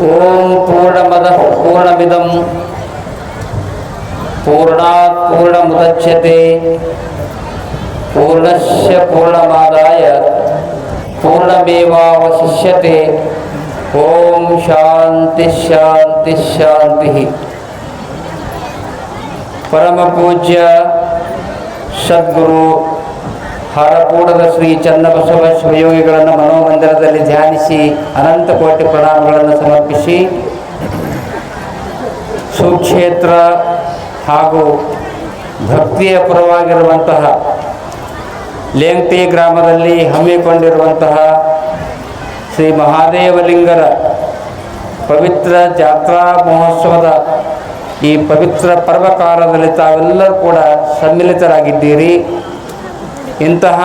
ಓಂ ಪೂರ್ಣಮದಃ ಪೂರ್ಣಮಿದಂ ಪೂರ್ಣಾತ್ ಪೂರ್ಣಮುದಚ್ಯತೆ ಪೂರ್ಣಸ್ಯ ಪೂರ್ಣಮಾದಾಯ ಪೂರ್ಣಮೇವಾವಶಿಷ್ಯತೆ. ಓಂ ಶಾಂತಿ ಶಾಂತಿ ಶಾಂತಿ. ಪರಮ ಪೂಜ್ಯ ಸದ್ಗುರು ಹಾರಕೂಡದ ಶ್ರೀ ಚನ್ನಬಸವ ಶಿವಯೋಗಿಗಳನ್ನು ಮನೋಮಂದಿರದಲ್ಲಿ ಧ್ಯಾನಿಸಿ ಅನಂತ ಕೋಟಿ ಪ್ರಣಾಮಗಳನ್ನು ಸಮರ್ಪಿಸಿ, ಸುಕ್ಷೇತ್ರ ಹಾಗೂ ಭಕ್ತಿಯ ಪರವಾಗಿರುವಂತಹ ಲೇಂಗ್ಟಿ ಗ್ರಾಮದಲ್ಲಿ ಹಮ್ಮಿಕೊಂಡಿರುವಂತಹ ಶ್ರೀ ಮಹಾದೇವಲಿಂಗರ ಪವಿತ್ರ ಜಾತ್ರಾ ಮಹೋತ್ಸವದ ಈ ಪವಿತ್ರ ಪರ್ವಕಾಲದಲ್ಲಿ ತಾವೆಲ್ಲರೂ ಕೂಡ ಸಮ್ಮಿಲಿತರಾಗಿದ್ದೀರಿ. ಇಂತಹ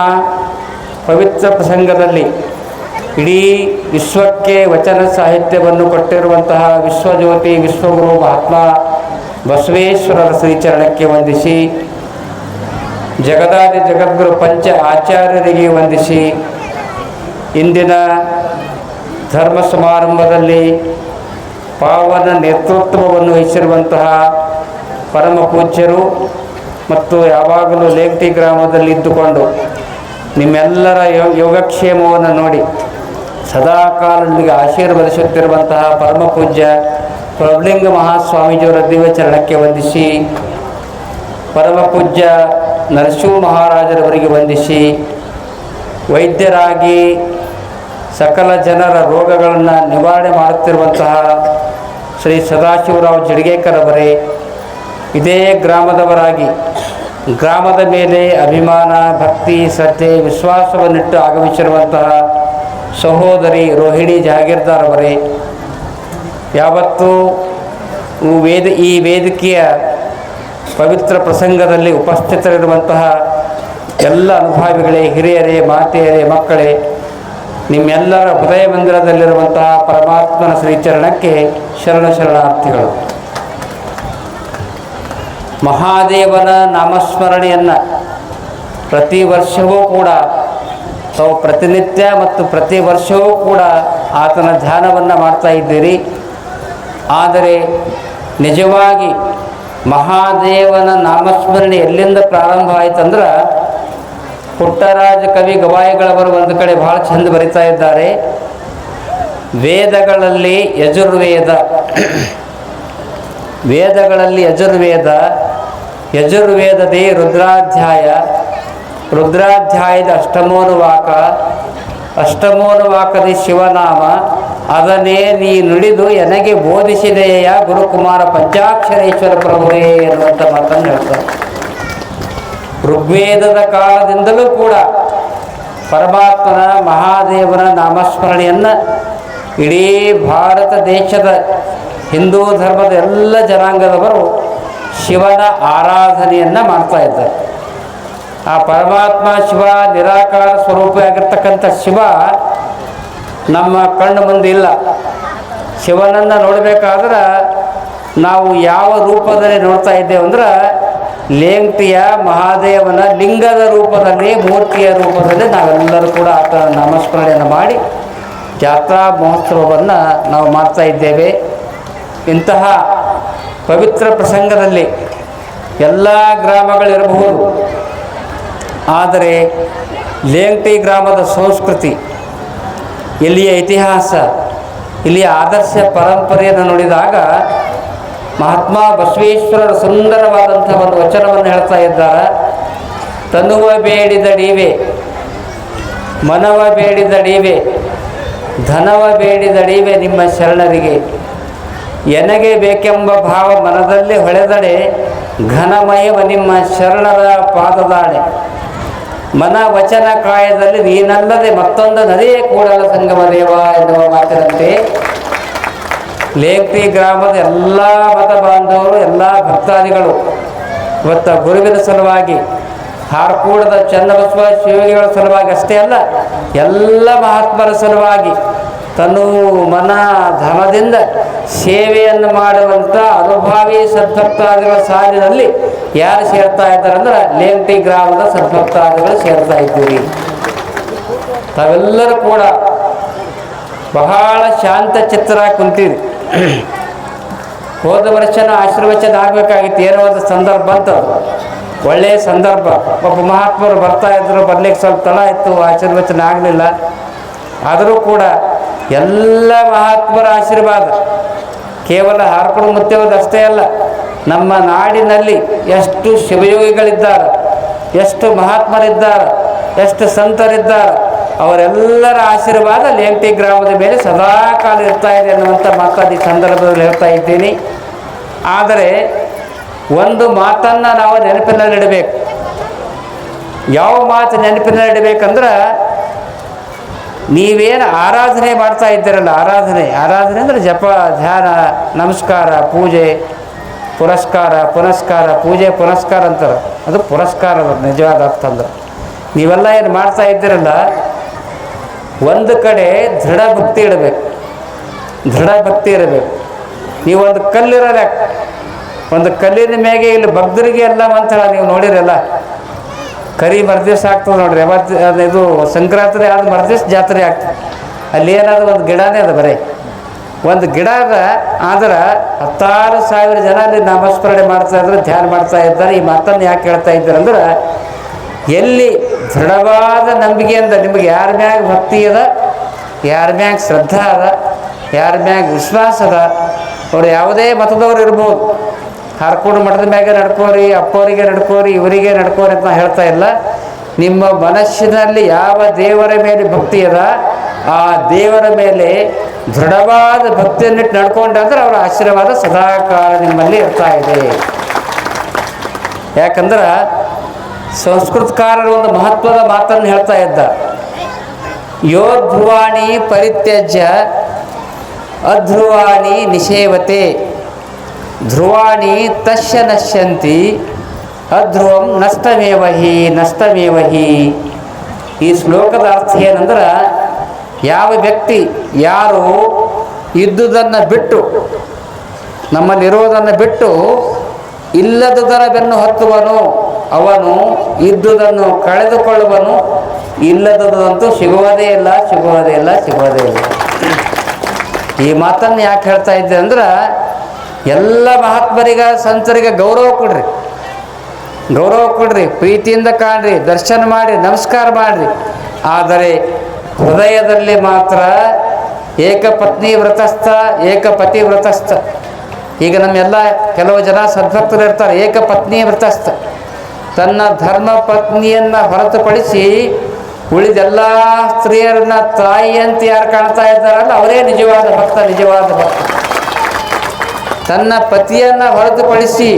ಪವಿತ್ರ ಪ್ರಸಂಗದಲ್ಲಿ ಇಡೀ ವಿಶ್ವಕ್ಕೆ ವಚನ ಸಾಹಿತ್ಯವನ್ನು ಕೊಟ್ಟಿರುವಂತಹ ವಿಶ್ವಜ್ಯೋತಿ ವಿಶ್ವಗುರು ಮಹಾತ್ಮ ಬಸವೇಶ್ವರರ ಶ್ರೀಚರಣಕ್ಕೆ ವಂದಿಸಿ, ಜಗದಾದಿ ಜಗದ್ಗುರು ಪಂಚ ಆಚಾರ್ಯರಿಗೆ ವಂದಿಸಿ, ಇಂದಿನ ಧರ್ಮ ಸಮಾರಂಭದಲ್ಲಿ ಪಾವನ ನೇತೃತ್ವವನ್ನು ವಹಿಸಿರುವಂತಹ ಪರಮ ಪೂಜ್ಯರು ಮತ್ತು ಯಾವಾಗಲೂ ಲೇಂಗ್ಟಿ ಗ್ರಾಮದಲ್ಲಿ ಇದ್ದುಕೊಂಡು ನಿಮ್ಮೆಲ್ಲರ ಯೋಗಕ್ಷೇಮವನ್ನು ನೋಡಿ ಸದಾಕಾಲ ನಿಮಗೆ ಆಶೀರ್ವದಿಸುತ್ತಿರುವಂತಹ ಪರಮ ಪೂಜ್ಯ ಪ್ರಭುಲಿಂಗ ಮಹಾಸ್ವಾಮೀಜಿಯವರ ದಿವ್ಯಚರಣಕ್ಕೆ ವಂದಿಸಿ, ಪರಮ ಪೂಜ್ಯ ನರಸಿಂಹ ಮಹಾರಾಜರವರಿಗೆ ವಂದಿಸಿ, ವೈದ್ಯರಾಗಿ ಸಕಲ ಜನರ ರೋಗಗಳನ್ನು ನಿವಾರಣೆ ಮಾಡುತ್ತಿರುವಂತಹ ಶ್ರೀ ಸದಾಶಿವರಾವ್ ಜಿಡ್ಗೇಕರ್ ಇದೇ ಗ್ರಾಮದವರಾಗಿ ಗ್ರಾಮದ ಮೇಲೆ ಅಭಿಮಾನ, ಭಕ್ತಿ, ಶ್ರದ್ಧೆ, ವಿಶ್ವಾಸವನ್ನಿಟ್ಟು ಆಗಮಿಸಿರುವಂತಹ ಸಹೋದರಿ ರೋಹಿಣಿ ಜಾಗೀರ್ದಾರ್ ಯಾವತ್ತೂ ಈ ವೇದಿಕೆಯ ಪವಿತ್ರ ಪ್ರಸಂಗದಲ್ಲಿ ಉಪಸ್ಥಿತರಿರುವಂತಹ ಎಲ್ಲ ಅನುಭಾವಿಗಳೇ, ಹಿರಿಯರೇ, ಮಾತೆಯರೇ, ಮಕ್ಕಳೇ, ನಿಮ್ಮೆಲ್ಲರ ಹೃದಯ ಮಂದಿರದಲ್ಲಿರುವಂತಹ ಪರಮಾತ್ಮನ ಶ್ರೀಚರಣಕ್ಕೆ ಶರಣಾರ್ಥಿಗಳು. ಮಹಾದೇವನ ನಾಮಸ್ಮರಣೆಯನ್ನು ಪ್ರತಿ ವರ್ಷವೂ ಕೂಡ ತಾವು ಪ್ರತಿನಿತ್ಯ ಮತ್ತು ಪ್ರತಿ ವರ್ಷವೂ ಕೂಡ ಆತನ ಧ್ಯಾನವನ್ನು ಮಾಡ್ತಾ ಇದ್ದೀರಿ. ಆದರೆ ನಿಜವಾಗಿ ಮಹಾದೇವನ ನಾಮಸ್ಮರಣೆ ಎಲ್ಲಿಂದ ಪ್ರಾರಂಭ ಆಯಿತಂದ್ರೆ, ಪುಟ್ಟರಾಜ ಕವಿ ಗವಾಯಿಗಳವರು ಒಂದು ಕಡೆ ಭಾಳ ಚಂದ ಬರಿತಾ ಇದ್ದಾರೆ. ವೇದಗಳಲ್ಲಿ ಯಜುರ್ವೇದದೇ ರುದ್ರಾಧ್ಯಾಯದ ಅಷ್ಟಮೋನುವಾಕದಿ ಶಿವನಾಮ ಅದನ್ನೇ ನೀ ನುಡಿದು ಎನಗೆ ಬೋಧಿಸಿದೆಯ ಗುರುಕುಮಾರ ಪಂಚಾಕ್ಷರೇಶ್ವರ ಪ್ರಭುವೇ ಎನ್ನುವಂಥ ಮಾತನ್ನು ಹೇಳ್ತಾರೆ. ಋಗ್ವೇದದ ಕಾಲದಿಂದಲೂ ಕೂಡ ಪರಮಾತ್ಮನ ಮಹಾದೇವನ ನಾಮಸ್ಮರಣೆಯನ್ನು ಇಡೀ ಭಾರತ ದೇಶದ ಹಿಂದೂ ಧರ್ಮದ ಎಲ್ಲ ಜನಾಂಗದವರು ಶಿವನ ಆರಾಧನೆಯನ್ನು ಮಾಡ್ತಾ ಇದ್ದಾರೆ. ಆ ಪರಮಾತ್ಮ ಶಿವ ನಿರಾಕಾರ ಸ್ವರೂಪಿಯಾಗಿರ್ತಕ್ಕಂಥ ಶಿವ ನಮ್ಮ ಕಣ್ಣು ಮುಂದೆ ಇಲ್ಲ. ಶಿವನನ್ನು ನೋಡಬೇಕಾದ್ರೆ ನಾವು ಯಾವ ರೂಪದಲ್ಲಿ ನೋಡ್ತಾ ಇದ್ದೇವೆ ಅಂದ್ರೆ, ಲೇಂಗ್ಟಿಯ ಮಹಾದೇವನ ಲಿಂಗದ ರೂಪದಲ್ಲಿ, ಮೂರ್ತಿಯ ರೂಪದಲ್ಲಿ ನಾವೆಲ್ಲರೂ ಕೂಡ ಆತನ ನಾಮಸ್ಮರಣೆಯನ್ನು ಮಾಡಿ ಜಾತ್ರಾ ಮಹೋತ್ಸವವನ್ನು ನಾವು ಮಾಡ್ತಾ ಇದ್ದೇವೆ. ಇಂತಹ ಪವಿತ್ರ ಪ್ರಸಂಗದಲ್ಲಿ ಎಲ್ಲ ಗ್ರಾಮಗಳಿರಬಹುದು, ಆದರೆ ಲೇಂಗ್ಟಿ ಗ್ರಾಮದ ಸಂಸ್ಕೃತಿ, ಇಲ್ಲಿಯ ಇತಿಹಾಸ, ಇಲ್ಲಿಯ ಆದರ್ಶ ಪರಂಪರೆಯನ್ನು ನೋಡಿದಾಗ ಮಹಾತ್ಮ ಬಸವೇಶ್ವರರ ಸುಂದರವಾದಂಥ ಒಂದು ವಚನವನ್ನು ಹೇಳ್ತಾ ಇದ್ದಾರೆ. ತನುವ ಬೇಡಿದಡಿವೆ, ಮನವ ಬೇಡಿದಡಿವೆ, ಧನವ ಬೇಡಿದಡಿವೆ ನಿಮ್ಮ ಶರಣರಿಗೆ, ಎನಗೆ ಬೇಕೆಂಬ ಭಾವ ಮನದಲ್ಲಿ ಹೊಳೆದಡೆ ಘನಮಯವ ನಿಮ್ಮ ಶರಣರ ಪಾದದಾಣೆ, ಮನ ವಚನ ಕಾಯದಲ್ಲಿ ನೀನಲ್ಲದೆ ಮತ್ತೊಂದು ನದಿಯೇ ಕೂಡಲ ಸಂಗಮ ದೇವ ಎನ್ನುವ ಮಾತಿನಂತೆ ಲೇಂಗ್ಟಿ ಗ್ರಾಮದ ಎಲ್ಲ ಮತ ಬಾಂಧವರು, ಎಲ್ಲ ಭಕ್ತಾದಿಗಳು ಇವತ್ತು ಗುರುವಿನ ಸಲುವಾಗಿ, ಹಾರಕೂಡದ ಚನ್ನಬಸವ ಶಿವಯೋಗಿಗಳ ಸಲುವಾಗಿ ಅಷ್ಟೇ ಅಲ್ಲ, ಎಲ್ಲ ಮಹಾತ್ಮರ ಸಲುವಾಗಿ ತನು ಮನ ಧನದಿಂದ ಸೇವೆಯನ್ನು ಮಾಡುವಂಥ ಅನುಭಾವಿ ಸದ್ಭಕ್ತಾದಿಗಳ ಸಾಲಿನಲ್ಲಿ ಯಾರು ಸೇರ್ತಾ ಇದ್ದಾರೆ ಅಂದ್ರೆ ಲೇಂಗ್ಟಿ ಗ್ರಾಮದ ಸದ್ಭಕ್ತಾದಿಗಳು ಸೇರ್ತಾ ಇದ್ದೀರಿ. ತಾವೆಲ್ಲರೂ ಕೂಡ ಬಹಳ ಶಾಂತ ಚಿತ್ರ ಕುಂತಿದೆ. ಹೋದ ವರ್ಷನ ಆಶೀರ್ವಚನ ಆಗಬೇಕಾಗಿತ್ತು, ಏನೋ ಒಂದು ಸಂದರ್ಭ ಬಂತು, ಒಳ್ಳೆಯ ಸಂದರ್ಭ. ಒಬ್ಬ ಮಹಾತ್ಮರು ಬರ್ತಾ ಇದ್ರು, ಬರ್ಲಿಕ್ಕೆ ಸ್ವಲ್ಪ ತಡ ಇತ್ತು, ಆಶೀರ್ವಚನ ಆಗಲಿಲ್ಲ. ಆದರೂ ಕೂಡ ಎಲ್ಲ ಮಹಾತ್ಮರ ಆಶೀರ್ವಾದ ಕೇವಲ ಹಾರ್ಕೊಂಡು ಮುತ್ತೇವುದು ಅಷ್ಟೇ ಅಲ್ಲ, ನಮ್ಮ ನಾಡಿನಲ್ಲಿ ಎಷ್ಟು ಶಿವಯೋಗಿಗಳಿದ್ದಾರೆ, ಎಷ್ಟು ಮಹಾತ್ಮರಿದ್ದಾರೆ, ಎಷ್ಟು ಸಂತರಿದ್ದಾರೆ, ಅವರೆಲ್ಲರ ಆಶೀರ್ವಾದ ಲೇಂಟಿ ಗ್ರಾಮದ ಮೇಲೆ ಸದಾಕಾಲ ಇರ್ತಾ ಇದೆ ಅನ್ನುವಂಥ ಮಾತಾಡಿ ಸಂದರ್ಭದಲ್ಲಿ ಹೇಳ್ತಾ ಇದ್ದೀನಿ. ಆದರೆ ಒಂದು ಮಾತನ್ನು ನಾವು ನೆನಪಿನಲ್ಲಿಡಬೇಕು. ಯಾವ ಮಾತು ನೆನಪಿನಲ್ಲಿಡಬೇಕಂದ್ರೆ, ನೀವೇನು ಆರಾಧನೆ ಮಾಡ್ತಾ ಇದ್ದೀರಲ್ಲ, ಆರಾಧನೆ ಅಂದರೆ ಜಪ, ಧ್ಯಾನ, ನಮಸ್ಕಾರ, ಪೂಜೆ, ಪುರಸ್ಕಾರ, ಪುನಸ್ಕಾರ, ಪೂಜೆ ಪುನಸ್ಕಾರ ಅಂತಾರೆ. ಅದು ಪುರಸ್ಕಾರ ನಿಜವಾದ ಅರ್ಥ ಅಂದ್ರೆ. ನೀವೆಲ್ಲ ಏನು ಮಾಡ್ತಾ ಇದ್ದೀರಲ್ಲ, ಒಂದು ಕಡೆ ದೃಢ ಭಕ್ತಿ ಇಡಬೇಕು, ದೃಢ ಭಕ್ತಿ ಇರಬೇಕು. ನೀವೊಂದು ಕಲ್ಲಿರಲ್ಲ, ಒಂದು ಕಲ್ಲಿನ ಮೇಗೆ ಇಲ್ಲಿ ಭಕ್ತರಿಗೆ ಎಲ್ಲ ಅಂತ ನೀವು ನೋಡಿರಲ್ಲ, ಕರಿ ಮರ್ದಿವ್ಸ ಆಗ್ತದೆ ನೋಡ್ರಿ. ಯಾವತ್ತು ಇದು ಸಂಕ್ರಾಂತಿ ಆದ ಮರ್ದಿವ್ಸ ಜಾತ್ರೆ ಆಗ್ತದೆ. ಅಲ್ಲಿ ಏನಾದ್ರು ಒಂದು ಗಿಡನೇ ಅದು, ಬರೀ ಒಂದು ಗಿಡ ಅದ. ಆದ್ರೆ 10,000 ಜನ ಅಲ್ಲಿ ನಾಮಸ್ಮರಣೆ ಮಾಡ್ತಾ ಇದ್ರು, ಧ್ಯಾನ ಮಾಡ್ತಾ ಇದ್ದಾರೆ. ಈ ಮಾತನ್ನು ಯಾಕೆ ಹೇಳ್ತಾ ಇದ್ದಾರೆ ಅಂದ್ರೆ, ಎಲ್ಲಿ ದೃಢವಾದ ನಂಬಿಕೆಯಿಂದ ನಿಮಗೆ ಯಾರ ಮ್ಯಾಗ ಭಕ್ತಿ ಅದ, ಯಾರ ಮ್ಯಾಗ ಶ್ರದ್ಧಾ ಅದ, ಯಾರ ಮ್ಯಾಗ ವಿಶ್ವಾಸ ಅದ, ಅವ್ರು ಯಾವುದೇ ಮತದವ್ರು ಇರ್ಬೋದು. ಹಾರ್ಕೋಡು ಮಠದ ಮ್ಯಾಗೆ ನಡ್ಕೋರಿ, ಅಪ್ಪವರಿಗೆ ನಡ್ಕೋರಿ, ಇವರಿಗೆ ನಡ್ಕೋರಿ ಅಂತ ಹೇಳ್ತಾ ಇಲ್ಲ. ನಿಮ್ಮ ಮನಸ್ಸಿನಲ್ಲಿ ಯಾವ ದೇವರ ಮೇಲೆ ಭಕ್ತಿ ಅದ, ಆ ದೇವರ ಮೇಲೆ ದೃಢವಾದ ಭಕ್ತಿಯನ್ನಿಟ್ಟು ನಡ್ಕೊಂಡ್ರೆ ಅವರ ಆಶೀರ್ವಾದ ಸದಾಕಾಲ ನಿಮ್ಮಲ್ಲಿ ಇರ್ತಾ ಇದೆ. ಯಾಕಂದ್ರೆ ಸಂಸ್ಕೃತಕಾರರು ಒಂದು ಮಹತ್ವದ ಮಾತನ್ನು ಹೇಳ್ತಾ ಇದ್ದ, ಯೋ ಧ್ರುವಾಣಿ ಪರಿತ್ಯಜ್ಯ ಅಧ್ರುವಾಣಿ ನಿಷೇವತೆ, ಧ್ರುವಾಣಿ ತಸ್ಯ ನಶ್ಯಂತಿ ಅಧ್ರುವಂ ನಷ್ಟಮೇವಹಿ ನಷ್ಟಮೇವಹಿ. ಈ ಶ್ಲೋಕದ ಅರ್ಥ ಏನಂದ್ರೆ, ಯಾವ ವ್ಯಕ್ತಿ ಯಾರು ಇದ್ದುದನ್ನು ಬಿಟ್ಟು, ನಮ್ಮಲ್ಲಿರೋದನ್ನು ಬಿಟ್ಟು ಇಲ್ಲದುದರ ಬೆನ್ನು ಹತ್ತುವನು, ಅವನು ಇದ್ದುದನ್ನು ಕಳೆದುಕೊಳ್ಳುವನು, ಇಲ್ಲದುದಂತೂ ಸಿಗುವುದೇ ಇಲ್ಲ, ಸಿಗುವುದೇ ಇಲ್ಲ, ಸಿಗುವುದೇ ಇಲ್ಲ. ಈ ಮಾತನ್ನು ಯಾಕೆ ಹೇಳ್ತಾ ಇದ್ದೆ ಅಂದ್ರೆ, ಎಲ್ಲ ಮಹಾತ್ಮರಿಗೆ ಸಂತರಿಗೆ ಗೌರವ ಕೊಡ್ರಿ, ಗೌರವ ಕೊಡ್ರಿ, ಪ್ರೀತಿಯಿಂದ ಕಾಣ್ರಿ, ದರ್ಶನ ಮಾಡಿ, ನಮಸ್ಕಾರ ಮಾಡಿರಿ. ಆದರೆ ಹೃದಯದಲ್ಲಿ ಮಾತ್ರ ಏಕಪತ್ನಿ ವ್ರತಸ್ಥ, ಏಕಪತಿ ವ್ರತಸ್ಥ. ಈಗ ನಮ್ಮೆಲ್ಲ ಕೆಲವು ಜನ ಸದ್ಭಕ್ತರು ಇರ್ತಾರೆ, ಏಕಪತ್ನಿ ವ್ರತಸ್ಥ. ತನ್ನ ಧರ್ಮ ಪತ್ನಿಯನ್ನು ಹೊರತುಪಡಿಸಿ ಉಳಿದೆಲ್ಲ ಸ್ತ್ರೀಯರನ್ನ ತಾಯಿ ಅಂತ ಯಾರು ಕಾಣ್ತಾ ಇದ್ದಾರಲ್ಲ, ಅವರೇ ನಿಜವಾದ ಭಕ್ತ, ನಿಜವಾದ ಭಕ್ತ. ತನ್ನ ಪತಿಯನ್ನು ಹೊರತುಪಡಿಸಿ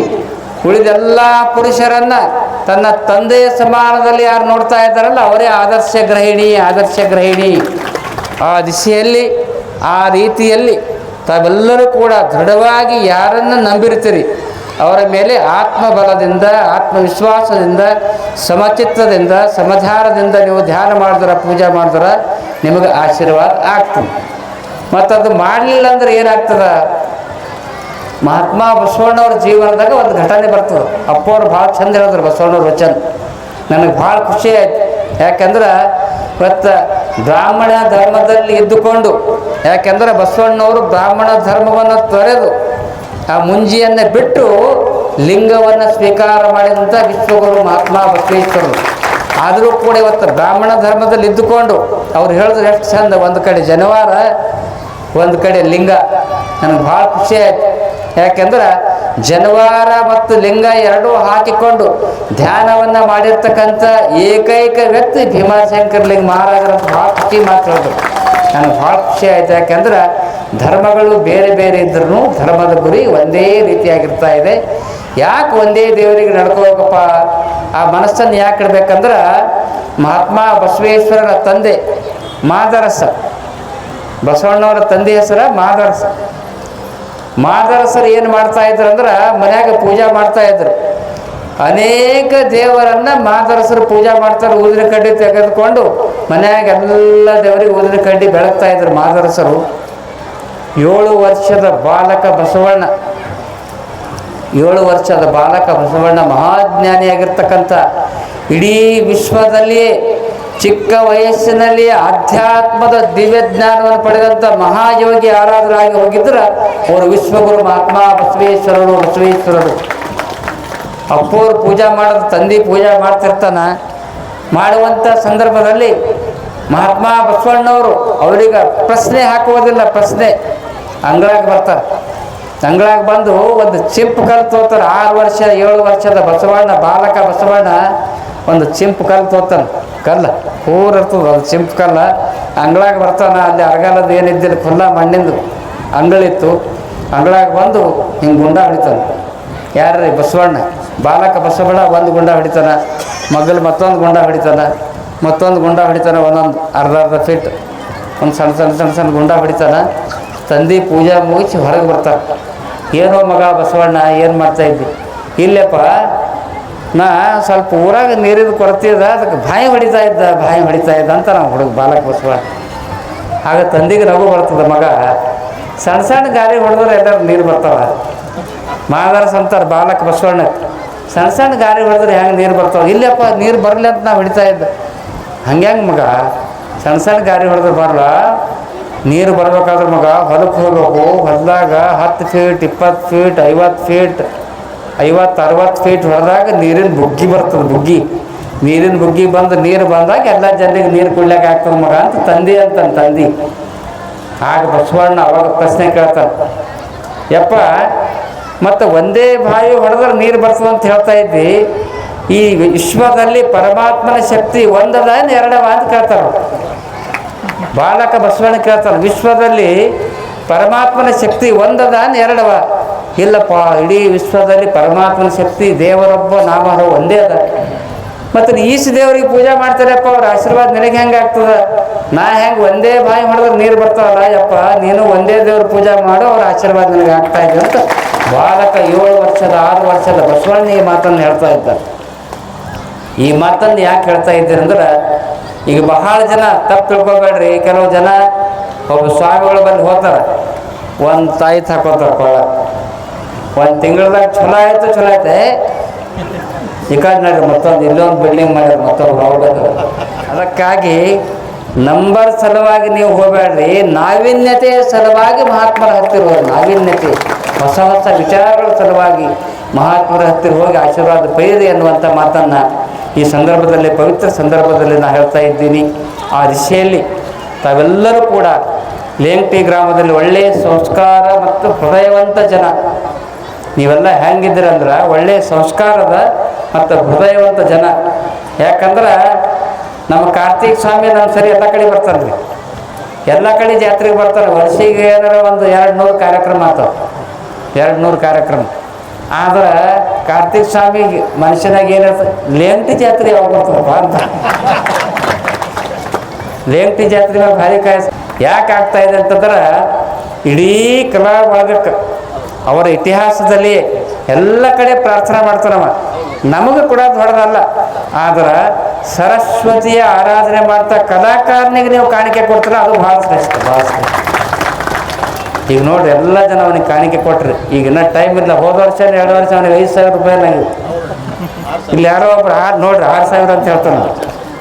ಉಳಿದೆಲ್ಲ ಪುರುಷರನ್ನು ತನ್ನ ತಂದೆಯ ಸಮಾನದಲ್ಲಿ ಯಾರು ನೋಡ್ತಾ ಇದ್ದಾರಲ್ಲ, ಅವರೇ ಆದರ್ಶ ಗ್ರಹಿಣಿ, ಆದರ್ಶ ಗ್ರಹಿಣಿ. ಆ ದಿಶೆಯಲ್ಲಿ, ಆ ರೀತಿಯಲ್ಲಿ ತಾವೆಲ್ಲರೂ ಕೂಡ ದೃಢವಾಗಿ ಯಾರನ್ನು ನಂಬಿರ್ತೀರಿ ಅವರ ಮೇಲೆ ಆತ್ಮಬಲದಿಂದ, ಆತ್ಮವಿಶ್ವಾಸದಿಂದ, ಸಮಚಿತ್ತದಿಂದ, ಸಮಾಧಾನದಿಂದ ನೀವು ಧ್ಯಾನ ಮಾಡಿದ್ರೆ, ಪೂಜೆ ಮಾಡಿದ್ರೆ ನಿಮಗೆ ಆಶೀರ್ವಾದ ಆಗ್ತದೆ. ಮತ್ತು ಅದು ಮಾಡಲಿಲ್ಲ ಅಂದ್ರೆ ಏನಾಗ್ತದೆ? ಮಹಾತ್ಮ ಬಸವಣ್ಣವ್ರ ಜೀವನದಾಗ ಒಂದು ಘಟನೆ ಬರ್ತದೆ. ಅಪ್ಪವ್ರು ಭಾಳ ಚಂದ ಹೇಳಿದ್ರು ಬಸವಣ್ಣವ್ರ ವಚನ, ನನಗೆ ಭಾಳ ಖುಷಿ ಆಯ್ತು. ಯಾಕೆಂದ್ರೆ ಇವತ್ತು ಬ್ರಾಹ್ಮಣ ಧರ್ಮದಲ್ಲಿ ಇದ್ದುಕೊಂಡು, ಯಾಕೆಂದ್ರೆ ಬಸವಣ್ಣವರು ಬ್ರಾಹ್ಮಣ ಧರ್ಮವನ್ನು ತೊರೆದು ಆ ಮುಂಜಿಯನ್ನು ಬಿಟ್ಟು ಲಿಂಗವನ್ನು ಸ್ವೀಕಾರ ಮಾಡಿದಂಥ ವಿಶ್ವಗುರು ಮಹಾತ್ಮ ಬಸವೇಶ್ವರರು. ಆದರೂ ಕೂಡ ಇವತ್ತು ಬ್ರಾಹ್ಮಣ ಧರ್ಮದಲ್ಲಿ ಇದ್ದುಕೊಂಡು ಅವ್ರು ಹೇಳಿದ್ರು ಎಷ್ಟು ಚಂದ, ಒಂದು ಕಡೆ ಜನವಾರ, ಒಂದು ಕಡೆ ಲಿಂಗ. ನನಗೆ ಭಾಳ ಖುಷಿ ಆಯ್ತು. ಯಾಕೆಂದ್ರೆ ಜನವಾರ ಮತ್ತು ಲಿಂಗ ಎರಡೂ ಹಾಕಿಕೊಂಡು ಧ್ಯಾನವನ್ನು ಮಾಡಿರ್ತಕ್ಕಂಥ ಏಕೈಕ ವ್ಯಕ್ತಿ ಭೀಮಾಶಂಕರ ಲಿಂಗ ಮಹಾರಾಜರಂತ ಭಾಳ ಖುಷಿ ಮಾತು ಹೇಳಿದ್ರು. ನನಗೆ ಭಾಳ ಖುಷಿ ಆಯಿತು. ಯಾಕೆಂದ್ರೆ ಧರ್ಮಗಳು ಬೇರೆ ಬೇರೆ ಇದ್ರೂ ಧರ್ಮದ ಗುರಿ ಒಂದೇ ರೀತಿಯಾಗಿರ್ತಾ ಇದೆ. ಯಾಕೆ ಒಂದೇ ದೇವರಿಗೆ ನಡ್ಕೋಬೇಕಪ್ಪ? ಆ ಮನಸ್ಸನ್ನು ಯಾಕೆ ಇಡಬೇಕಂದ್ರೆ, ಮಹಾತ್ಮ ಬಸವೇಶ್ವರರ ತಂದೆ ಮಾದರಸ, ಬಸವಣ್ಣವರ ತಂದೆ ಹೆಸರ ಮಾದರಸ. ಮಾದರಸರು ಏನು ಮಾಡ್ತಾ ಇದ್ರು ಅಂದ್ರೆ, ಮನ್ಯಾಗ ಪೂಜೆ ಮಾಡ್ತಾ ಇದ್ರು. ಅನೇಕ ದೇವರನ್ನು ಮಾದರಸರು ಪೂಜೆ ಮಾಡ್ತಾರೆ. ಊದಿನ ಕಡ್ಡಿ ತೆಗೆದುಕೊಂಡು ಮನ್ಯಾಗ ಎಲ್ಲ ದೇವರಿಗೆ ಊದಿನ ಕಡ್ಡಿ ಬೆಳಗ್ತಾ ಇದ್ರು ಮಾದರಸರು. 7 ವರ್ಷದ ಬಾಲಕ ಬಸವಣ್ಣ, 7 ವರ್ಷದ ಬಾಲಕ ಬಸವಣ್ಣ ಮಹಾಜ್ಞಾನಿಯಾಗಿರ್ತಕ್ಕಂಥ, ಇಡೀ ವಿಶ್ವದಲ್ಲಿಯೇ ಚಿಕ್ಕ ವಯಸ್ಸಿನಲ್ಲಿ ಆಧ್ಯಾತ್ಮದ ದಿವ್ಯ ಜ್ಞಾನವನ್ನು ಪಡೆದಂಥ ಮಹಾಯೋಗಿ ಯಾರಾದರಾಗಿ ಹೋಗಿದ್ರೆ ಅವರು ವಿಶ್ವಗುರು ಮಹಾತ್ಮ ಬಸವೇಶ್ವರರು. ಅಪ್ಪೋರು ಪೂಜಾ ಮಾಡೋದು, ತಂದೆ ಪೂಜಾ ಮಾಡ್ತಿರ್ತಾನ. ಮಾಡುವಂಥ ಸಂದರ್ಭದಲ್ಲಿ ಮಹಾತ್ಮ ಬಸವಣ್ಣವರು ಅವರಿಗೆ ಪ್ರಶ್ನೆ ಹಾಕುವುದಿಲ್ಲ. ಪ್ರಶ್ನೆ ಅಂಗಳಾಗ ಬರ್ತಾರೆ. ಅಂಗಳಾಗ ಬಂದು ಒಂದು ಚಿಂಪು ಕಲ್ಲು ತೋತಾರೆ. 6 ವರ್ಷ 7 ವರ್ಷದ ಬಸವಣ್ಣ, ಬಾಲಕ ಬಸವಣ್ಣ ಒಂದು ಚಿಂಪು ಕಲ್ಲು ತೋತಾನೆ. ಕಲ್ಲ ಪೂರ ಇರ್ತದೆ, ಅದು ಚಿಂಪು ಕಲ್ಲ. ಅಂಗಳಾಗ ಬರ್ತಾನೆ. ಅಲ್ಲಿ ಅರಗಾಲದ ಏನಿದ್ದಿಲ್ಲ, ಖುಲ್ಲ ಮಣ್ಣಿಂದು ಅಂಗಳಿತ್ತು. ಅಂಗಳಾಗ ಬಂದು ಹಿಂಗೆ ಗುಂಡ ಹೊಡಿತಾನೆ. ಯಾರ್ರೀ? ಬಸವಣ್ಣ. ಬಾಲಕ ಬಸವಣ್ಣ ಒಂದು ಗುಂಡ ಹೊಡಿತಾನೆ, ಮಗಲು ಮತ್ತೊಂದು ಗುಂಡ ಹೊಡಿತಾನೆ, ಮತ್ತೊಂದು ಗುಂಡ ಹೊಡಿತಾನೆ. ಒಂದೊಂದು ಅರ್ಧ ಫೀಟ್ ಒಂದು ಸಣ್ಣ ಗುಂಡ ಹೊಡಿತಾನೆ. ತಂದೆ ಪೂಜೆ ಮುಗಿಸಿ ಹೊರಗೆ ಬರ್ತಾರೆ. ಏನೋ ಮಗ ಬಸವಣ್ಣ ಏನು ಮಾಡ್ತಾಯಿದ್ದಿ? ಇಲ್ಲಪ್ಪ ನಾ ಸ್ವಲ್ಪ ಊರಾಗ ನೀರಿನ ಕೊರತೆ ಇದೆ, ಅದಕ್ಕೆ ಬಾಯಿ ಹೊಡಿತಾ ಇದ್ದ ಅಂತ ನಾವು ಹುಡುಗ ಬಾಲಕ ಬಸವಣ್ಣ. ಆಗ ತಂದೆಗೆ ನಗು ಬರ್ತದೆ. ಮಗ ಸಣ್ಣ ಗಾಳಿ ಹೊಡೆದ್ರೆ ಎಲ್ಲರೂ ನೀರು ಬರ್ತಾವ. ಮಾದಾರಸ್ ಅಂತಾರೆ ಬಾಲಕ ಬಸವಣ್ಣ, ಸಣ್ಣ ಗಾಳಿ ಹೊಡೆದ್ರೆ ಹೆಂಗೆ ನೀರು ಬರ್ತಾವೆ? ಇಲ್ಲಪ್ಪ ನೀರು ಬರಲಿ ಅಂತ ನಾವು ಹಿಡಿತಾ ಇದ್ದ. ಹಂಗೆ ಮಗ ಸಣ್ಣ ಗಾಳಿ ಹೊಡೆದ್ರೆ ಬರಲ್ಲ. ನೀರು ಬರ್ಬೇಕಾದ್ರೆ ಮಗ ಹೊಲಕ್ಕೆ ಹೋಗ್ಬೇಕು. ಹೊಲದಾಗ 10 ಫೀಟ್ 20 ಫೀಟ್ 50 ಫೀಟ್ 50-60 ಫೀಟ್ ಹೊಡೆದಾಗ ನೀರಿನ ಬುಗ್ಗಿ ಬರ್ತದೆ. ನೀರಿನ ಬುಗ್ಗಿ ಬಂದು ನೀರು ಬಂದಾಗ ಎಲ್ಲ ಜನರಿಗೆ ನೀರು ಕುಡ್ಲಿಕ್ಕೆ ಆಗ್ತದೆ ಮಗ ಅಂತ ತಂದೆ ಆಗ ಬಸವಣ್ಣ ಅವಾಗ ಪ್ರಶ್ನೆ ಕೇಳ್ತಾನೆ, ಯಪ್ಪ ಮತ್ತು ಒಂದೇ ಬಾಯಿ ಹೊಡೆದ್ರೆ ನೀರು ಬರ್ತದೆ ಅಂತ ಹೇಳ್ತಾ ಇದ್ದಿ, ಈ ವಿಶ್ವದಲ್ಲಿ ಪರಮಾತ್ಮನ ಶಕ್ತಿ ಒಂದದ ಎರಡವ ಅಂತ ಕೇಳ್ತಾರೆ. ಬಾಲಕ ಬಸವಣ್ಣ ಕೇಳ್ತಾನೆ, ವಿಶ್ವದಲ್ಲಿ ಪರಮಾತ್ಮನ ಶಕ್ತಿ ಒಂದದ ಎರಡವ? ಇಲ್ಲಪ್ಪ, ಇಡೀ ವಿಶ್ವದಲ್ಲಿ ಪರಮಾತ್ಮನ ಶಕ್ತಿ ದೇವರೊಬ್ಬ ನಾಮ ಒಂದೇ ಅದ. ಮತ್ತು ಈಶ್ ದೇವ್ರಿಗೆ ಪೂಜೆ ಮಾಡ್ತಾರಪ್ಪ, ಅವ್ರ ಆಶೀರ್ವಾದ ನಿನಗೆ ಹೆಂಗೆ ಆಗ್ತದೆ? ನಾ ಹೆಂಗೆ ಒಂದೇ ಬಾಯಿ ಮಾಡಿದ್ರೆ ನೀರು ಬರ್ತಾವಲ್ಲ ಯಪ್ಪ, ನೀನು ಒಂದೇ ದೇವ್ರ ಪೂಜೆ ಮಾಡು, ಅವ್ರ ಆಶೀರ್ವಾದ ನಿನಗೆ ಆಗ್ತಾ ಇದೆ ಅಂತ ಬಾಲಕ 7 ವರ್ಷದ 6 ವರ್ಷದ ಬಸವಣ್ಣ ಈ ಮಾತನ್ನು ಹೇಳ್ತಾ ಇದ್ದ. ಈ ಮಾತನ್ನು ಯಾಕೆ ಹೇಳ್ತಾ ಇದ್ದೀರಂದ್ರೆ, ಈಗ ಬಹಳ ಜನ ತಪ್ಪು ತಿಳ್ಕೊಬೇಡ್ರಿ. ಕೆಲವು ಜನ ಒಬ್ಬ ಸ್ವಾಮಿಗಳು ಬಂದು ಹೋಗ್ತಾರೆ, ಒಂದು ತಾಯಿತ್ ಹಾಕೋತಾರೆ ಕೊಳ್ಳ. 1 ತಿಂಗಳದಾಗ ಚಲೋ ಆಯ್ತು ಈ ಕಡೆ ನೋಡ್ರಿ ಮತ್ತೊಂದು ಇಲ್ಲೊಂದು ಬಿಲ್ಡಿಂಗ್ ಮಾಡ್ಯಾರ, ಮತ್ತೊಂದು ಹೋಗ್ಬೇಕು. ಅದಕ್ಕಾಗಿ ನಂಬರ್ ಸಲುವಾಗಿ ನೀವು ಹೋಗಬೇಡ್ರಿ, ನಾವೀನ್ಯತೆಯ ಸಲುವಾಗಿ ಮಹಾತ್ಮರ ಹತ್ತಿರ ಹೋಗಿ, ನಾವೀನ್ಯತೆ ಹೊಸ ವಿಚಾರಗಳ ಸಲುವಾಗಿ ಮಹಾತ್ಮರ ಹತ್ತಿರ ಹೋಗಿ ಆಶೀರ್ವಾದ ಪೈರಿ ಅನ್ನುವಂಥ ಮಾತನ್ನು ಈ ಸಂದರ್ಭದಲ್ಲಿ, ಪವಿತ್ರ ಸಂದರ್ಭದಲ್ಲಿ ನಾನು ಹೇಳ್ತಾ ಇದ್ದೀನಿ. ಆ ದಿಶೆಯಲ್ಲಿ ತಾವೆಲ್ಲರೂ ಕೂಡ ಲೇಂಗಟಿ ಗ್ರಾಮದಲ್ಲಿ ಒಳ್ಳೆಯ ಸಂಸ್ಕಾರ ಮತ್ತು ಹೃದಯವಂತ ಜನ ನೀವೆಲ್ಲ ಹೆಂಗಿದ್ದೀರಂದ್ರೆ ಒಳ್ಳೆಯ ಸಂಸ್ಕಾರದ ಮತ್ತು ಹೃದಯವಂತ ಜನ. ಯಾಕಂದ್ರೆ ನಮ್ಮ ಕಾರ್ತಿಕ್ ಸ್ವಾಮಿ ನಮ್ಮ ಸರಿ ಎಲ್ಲ ಕಡೆ ಬರ್ತಾನೆ ರೀ, ಎಲ್ಲ ಕಡೆ ಜಾತ್ರೆಗೆ ಬರ್ತಾರೆ. ವರ್ಷಿಗೆ ಏನಾರ ಒಂದು 200 ಕಾರ್ಯಕ್ರಮ ಆಗ್ತಾವೆ, 200 ಕಾರ್ಯಕ್ರಮ. ಆದ್ರೆ ಕಾರ್ತಿಕ್ ಸ್ವಾಮಿ ಮನುಷ್ಯನಾಗ ಏನಿರ್ತದೆ, ಲೇಂಗಟಿ ಜಾತ್ರೆ ಯಾವಾಗ ಬರ್ತದಪ್ಪ ಅಂತ. ಲೇಂಗಟಿ ಜಾತ್ರೆ ಮೇಲೆ ಭಾರಿ ಯಾಕೆ ಆಗ್ತಾ ಇದೆ ಅಂತಂದ್ರೆ, ಇಡೀ ಕಲಾ ಬಳಗಕ್ಕೆ ಅವರ ಇತಿಹಾಸದಲ್ಲಿ ಎಲ್ಲ ಕಡೆ ಪ್ರಾರ್ಥನೆ ಮಾಡ್ತಾನವ. ನಮಗೆ ಕೂಡ ದೊಡ್ಡದಲ್ಲ, ಆದ್ರೆ ಸರಸ್ವತಿಯ ಆರಾಧನೆ ಮಾಡ್ತಾ ಕಲಾಕಾರನಿಗೆ ನೀವು ಕಾಣಿಕೆ ಕೊಡ್ತೀರ, ಅದು ಭಾಳ ಶ್ರೇಷ್ಠ, ಭಾಳ ಶ್ರೇಷ್ಠ. ಈಗ ನೋಡ್ರಿ ಎಲ್ಲ ಜನ ಅವನಿಗೆ ಕಾಣಿಕೆ ಕೊಟ್ರಿ. ಈಗ ಇನ್ನೂ ಟೈಮ್ ಇಲ್ಲ. ಹೋದ ವರ್ಷ 2 ವರ್ಷ ಅವನಿಗೆ 5,000 ರೂಪಾಯಿ ನಾವು ಇಲ್ಲಿ ಯಾರೋ ಒಬ್ರು ನೋಡ್ರಿ 6,000 ಅಂತ ಹೇಳ್ತಾನೆ.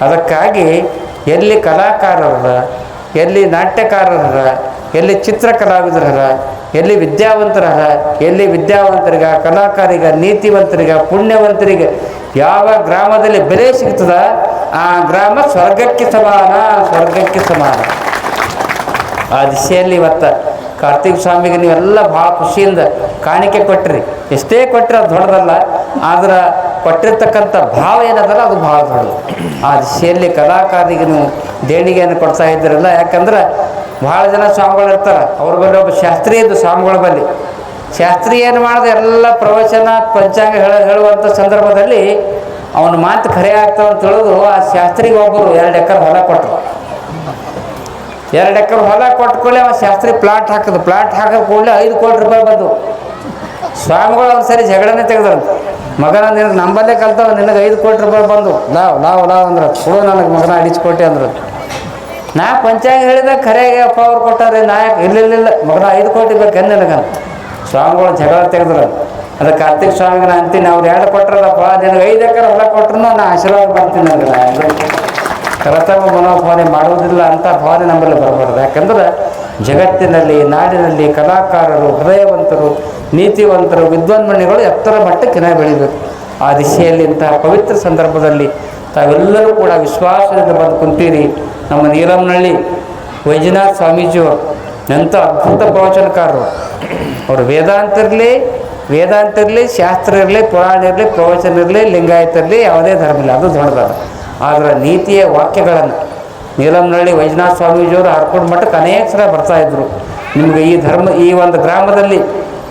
ಅದಕ್ಕಾಗಿ ಎಲ್ಲಿ ಕಲಾಕಾರರ, ಎಲ್ಲಿ ನಾಟ್ಯಕಾರರ, ಎಲ್ಲಿ ಚಿತ್ರಕಲಾವಿದರ, ಎಲ್ಲಿ ವಿದ್ಯಾವಂತರಿಗ ಕಲಾಕಾರಿಗ ನೀತಿವಂತರಿಗ ಪುಣ್ಯವಂತರಿಗೆ ಯಾವ ಗ್ರಾಮದಲ್ಲಿ ಬೆಲೆ ಸಿಗ್ತದ ಆ ಗ್ರಾಮ ಸ್ವರ್ಗಕ್ಕೆ ಸಮಾನ. ಆ ದಿಶೆಯಲ್ಲಿ ಇವತ್ತು ಕಾರ್ತಿಕ್ ಸ್ವಾಮಿಗೆ ನೀವೆಲ್ಲ ಭಾಳ ಖುಷಿಯಿಂದ ಕಾಣಿಕೆ ಕೊಟ್ಟಿರಿ. ಎಷ್ಟೇ ಕೊಟ್ಟರೆ ಅದು ದೊಡ್ಡದಲ್ಲ, ಆದ್ರೆ ಕೊಟ್ಟಿರ್ತಕ್ಕಂಥ ಭಾವ ಏನದಲ್ಲ ಅದು ಭಾಳ ದೊಡ್ಡದು. ಆ ದಿಶೆಯಲ್ಲಿ ಕಲಾಕಾರಿಗೆ ನೀವು ದೇಣಿಗೆಯನ್ನು ಕೊಡ್ತಾ ಇದ್ದೀರಲ್ಲ. ಯಾಕಂದ್ರೆ ಭಾಳ ಜನ ಸ್ವಾಮಿಗಳು ಇರ್ತಾರೆ, ಅವ್ರ ಬಳಿ ಒಬ್ಬ ಶಾಸ್ತ್ರಿ ಇದ್ದು ಸ್ವಾಮಿಗಳ ಬಳಿ ಶಾಸ್ತ್ರಿ ಏನು ಮಾಡಿದೆ ಎಲ್ಲ ಪ್ರವಚನ ಪಂಚಾಂಗ ಹೇಳುವಂಥ ಸಂದರ್ಭದಲ್ಲಿ ಅವನ ಮಾತು ಖರೆ ಆಗ್ತಾವ ಅಂತ ತಿಳಿದು ಆ ಶಾಸ್ತ್ರಿಗೆ ಒಬ್ಬರು 2 ಎಕರೆ ಹೊಲ ಕೊಟ್ಟರು. 2 ಎಕರೆ ಹೊಲ ಕೊಟ್ಟ ಕೂಡಲೇ ಅವ ಶಾಸ್ತ್ರಿ ಪ್ಲಾಟ್ ಹಾಕಿದ ಕೂಡಲೇ 5 ಕೋಟಿ ರೂಪಾಯಿ ಬಂದು. ಸ್ವಾಮಿಗಳು ಅವ್ರು ಸರಿ ಜಗಳನೇ ತೆಗೆದ್ರಂತ, ಮಗನ ನಿನಗೆ ನಂಬಲ್ಲೇ ಕಲ್ತಾವ, ನಿನಗೆ 5 ಕೋಟಿ ರೂಪಾಯಿ ಬಂದು ಲಾವ್ ಅಂದ್ರೆ ಕೊಡು ನನಗೆ ಮಗನ 5 ಕೋಟಿ ಅಂದ್ರೆ. ನಾ ಪಂಚಾಂಗ ಹೇಳಿದಾಗ ಖರೆಯಾಗಿ ಅಪ್ಪ ಅವ್ರು ಕೊಟ್ಟಾರೆ, ನಾಯಕ ಇರಲಿಲ್ಲ ಮಗನ 5 ಕೋಟಿ ಬೇಕು ನನಗಂತ. ಸ್ವಾಮಿಗಳು ಜಗಳ ತೆಗೆದ್ರು. ಅದಕ್ಕೆ ಕಾರ್ತಿಕ್ ಸ್ವಾಮಿಗೆ ನಾ ಅಂತೀನಿ, ಅವ್ರು 2 ಕೊಟ್ಟರಲ್ಲಪ್ಪ, ನಿನಗೆ 5 ಎಕರೆ ಹೊಲ ಕೊಟ್ಟರು ನಾ ಆಶೀರ್ವಾದ ಮಾಡ್ತೀನಿ ನನಗೆ. ಕರತಮ ಮನೋಭಾವನೆ ಮಾಡುವುದಿಲ್ಲ ಅಂತ ಭಾವನೆ ನಮ್ಮಲ್ಲಿ ಬರಬಾರ್ದು. ಯಾಕಂದ್ರೆ ಜಗತ್ತಿನಲ್ಲಿ ನಾಡಿನಲ್ಲಿ ಕಲಾಕಾರರು, ಹೃದಯವಂತರು, ನೀತಿವಂತರು, ವಿದ್ವಾನ್ಮಣಿಗಳು ಎತ್ತರ ಮಟ್ಟಕ್ಕೆ ಬೆಳೀಬೇಕು. ಆ ದಿಶೆಯಲ್ಲಿ ಇಂತಹ ಪವಿತ್ರ ಸಂದರ್ಭದಲ್ಲಿ ತಾವೆಲ್ಲರೂ ಕೂಡ ವಿಶ್ವಾಸದಿಂದ ಬಂದು ಕುಂತೀರಿ. ನಮ್ಮ ನೀಲಂನಹಳ್ಳಿ ವೈಜನಾಥ ಸ್ವಾಮೀಜಿಯವರು ಎಂಥ ಅದ್ಭುತ ಪ್ರವಚನಕಾರರು. ಅವರು ವೇದಾಂತ ಇರಲಿ, ಶಾಸ್ತ್ರ ಇರಲಿ, ಪುರಾಣ ಇರಲಿ, ಪ್ರವಚನ ಇರಲಿ, ಲಿಂಗಾಯತ ಇರಲಿ, ಯಾವುದೇ ಧರ್ಮ ಇಲ್ಲ, ಅದು ದೊಡ್ಡದಾದ. ಆದರೆ ನೀತಿಯ ವಾಕ್ಯಗಳನ್ನು ನೀಲಂನಹಳ್ಳಿ ವೈಜನಾಥ ಸ್ವಾಮೀಜಿಯವರು ಹರ್ಕೊಂಡು ಮಟ್ಟಕ್ಕೆ ಅನೇಕ ಸಲ ಬರ್ತಾಯಿದ್ರು. ನಿಮಗೆ ಈ ಒಂದು ಗ್ರಾಮದಲ್ಲಿ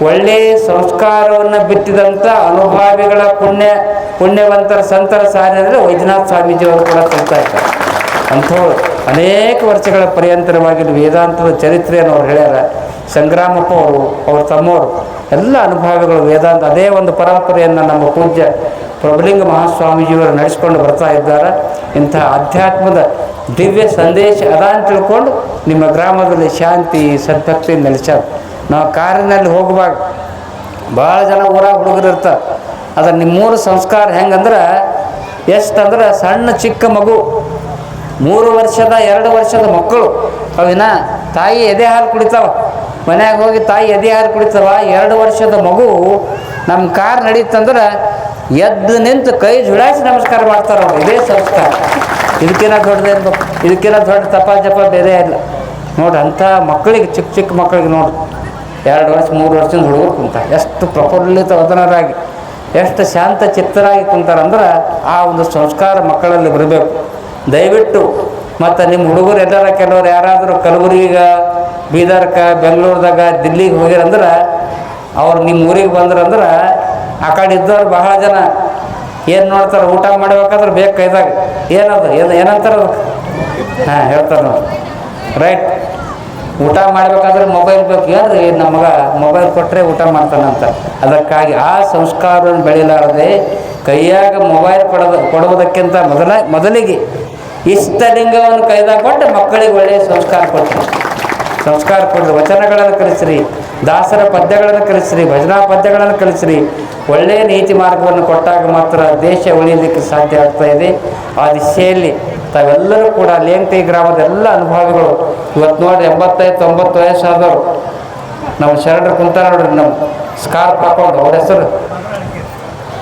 ಒಳ್ಳೆಯ ಸಂಸ್ಕಾರವನ್ನು ಬಿತ್ತಿದಂಥ ಅನುಭಾವಿಗಳ ಪುಣ್ಯವಂತರ ಸಂತರ ಸಾಧನೆ ಅಂದರೆ ವೈಜನಾಥ ಸ್ವಾಮೀಜಿಯವರು ಕೂಡ ಕಲಿತಾ ಇದ್ದಾರೆ. ಅಂಥವ್ರು ಅನೇಕ ವರ್ಷಗಳ ಪರ್ಯಂತರವಾಗಿ ವೇದಾಂತದ ಚರಿತ್ರೆಯನ್ನು ಅವ್ರು ಹೇಳ್ಯಾರ. ಸಂಗ್ರಾಮಪ್ಪ ಅವ್ರ ತಮ್ಮವರು ಎಲ್ಲ ಅನುಭಾವಿಗಳು ವೇದಾಂತ ಅದೇ ಒಂದು ಪರಂಪರೆಯನ್ನು ನಮ್ಮ ಪೂಜ್ಯ ಪ್ರಭುಲಿಂಗ ಮಹಾಸ್ವಾಮೀಜಿಯವರು ನಡೆಸ್ಕೊಂಡು ಬರ್ತಾ ಇದ್ದಾರೆ. ಇಂತಹ ಅಧ್ಯಾತ್ಮದ ದಿವ್ಯ ಸಂದೇಶ ಅದ ಅಂತ ತಿಳ್ಕೊಂಡು ನಿಮ್ಮ ಗ್ರಾಮದಲ್ಲಿ ಶಾಂತಿ ಸದ್ಭಕ್ತಿ ನೆಲೆಸ್ಯಾರ. ನಾವು ಕಾರಿನಲ್ಲಿ ಹೋಗುವಾಗ ಭಾಳ ಜನ ಊರಾಗ ಹುಡುಗರು ಇರ್ತಾರೆ. ಅದ್ರ ನಿಮ್ಮೂರು ಸಂಸ್ಕಾರ ಹೆಂಗಂದ್ರೆ ಎಷ್ಟಂದ್ರೆ ಸಣ್ಣ ಚಿಕ್ಕ ಮಗು 3 ವರ್ಷದ 2 ವರ್ಷದ ಮಕ್ಕಳು ಅವಿನ ತಾಯಿ ಎದೆ ಹಾಲು ಕುಡಿತಾವ. ಮನ್ಯಾಗ ಹೋಗಿ ತಾಯಿ ಎದೆ ಹಾಲು ಕುಡಿತಾವ. 2 ವರ್ಷದ ಮಗು ನಮ್ಮ ಕಾರ್ ನಡೀತಂದ್ರೆ ಎದ್ದು ನಿಂತು ಕೈ ಜುಡಾಯಿಸಿ ನಮಸ್ಕಾರ ಮಾಡ್ತಾರೆ ಅವ್ರು. ಇದೇ ಸಂಸ್ಕಾರ. ಇದಕ್ಕಿಂತ ದೊಡ್ಡದೇನು, ಇದಕ್ಕಿಂತ ದೊಡ್ಡ ತಪ ಜಪ ಬೇರೆ ಇಲ್ಲ ನೋಡ್ರಿ. ಅಂಥ ಮಕ್ಕಳಿಗೆ ಚಿಕ್ಕ ಮಕ್ಕಳಿಗೆ ನೋಡ್ರಿ 2 ವರ್ಷ 3 ವರ್ಷದ ಹುಡುಗರು ಕುಂತಾರೆ. ಎಷ್ಟು ಪ್ರಫುಲ್ಲಿತ ವದನರಾಗಿ, ಎಷ್ಟು ಶಾಂತ ಚಿತ್ತರಾಗಿ ಕುಂತಾರಂದ್ರೆ ಆ ಒಂದು ಸಂಸ್ಕಾರ ಮಕ್ಕಳಲ್ಲಿ ಬರಬೇಕು. ದಯವಿಟ್ಟು ಮತ್ತು ನಿಮ್ಮ ಹುಡುಗರು ಎಲ್ಲರ ಕೆಲವರು ಯಾರಾದರೂ ಕಲಬುರಗಿಗೆ, ಬೀದರ್ಗೆ, ಬೆಂಗಳೂರದಾಗ, ದಿಲ್ಲಿಗೆ ಹೋಗಿರಂದ್ರೆ ಅವ್ರು ನಿಮ್ಮ ಊರಿಗೆ ಬಂದ್ರಂದ್ರೆ ಆ ಕಡೆ ಇದ್ದವ್ರು ಬಹಳ ಜನ ಏನು ನೋಡ್ತಾರೆ, ಊಟ ಮಾಡ್ಬೇಕಾದ್ರೆ ಬೇಕು ಕೈದಾಗ ಏನದು ಏನಂತಾರೆ ಅದಕ್ಕೆ ಹೇಳ್ತಾರೆ ನೋಡಿ. ರೈಟ್, ಊಟ ಮಾಡಬೇಕಾದ್ರೆ ಮೊಬೈಲ್ ಬೇಕು. ಏನ್ರಿ ನಮಗ ಮೊಬೈಲ್ ಕೊಟ್ಟರೆ ಊಟ ಮಾಡ್ತಾನಂತ. ಅದಕ್ಕಾಗಿ ಆ ಸಂಸ್ಕಾರವನ್ನು ಬೆಳೆಯಲಾರದೆ ಕೈಯಾಗ ಮೊಬೈಲ್ ಕೊಡುವುದಕ್ಕಿಂತ ಮೊದಲಿಗೆ ಇಷ್ಟಲಿಂಗವನ್ನು ಕೈದಾಗ ಕೊಟ್ಟು ಮಕ್ಕಳಿಗೆ ಒಳ್ಳೆಯ ಸಂಸ್ಕಾರ ಕೊಟ್ಟರು. ವಚನಗಳನ್ನು ಕಲಿಸ್ರಿ, ದಾಸರ ಪದ್ಯಗಳನ್ನು ಕಲಿಸ್ರಿ, ಭಜನಾ ಪದ್ಯಗಳನ್ನು ಕಲಿಸ್ರಿ. ಒಳ್ಳೆಯ ನೀತಿ ಮಾರ್ಗವನ್ನು ಕೊಟ್ಟಾಗ ಮಾತ್ರ ದೇಶ ಉಳಿಯಲಿಕ್ಕೆ ಸಾಧ್ಯ ಆಗ್ತಾ ಇದೆ. ಆ ದಿಶೆಯಲ್ಲಿ ತಾವೆಲ್ಲರೂ ಕೂಡ ಲೇಂಟಿ ಗ್ರಾಮದ ಎಲ್ಲ ಅನುಭವಿಗಳು ಇವತ್ತು ನೋಡಿ 85-90 ವಯಸ್ಸಾದವರು ನಮ್ಮ ಶರಣರು ಕುಂತಾರ ನೋಡ್ರಿ. ನಮ್ಮ ಸ್ಕಾರ್ಪ್ ಹಾಕೊಂಡು ಅವ್ರ ಹೆಸರು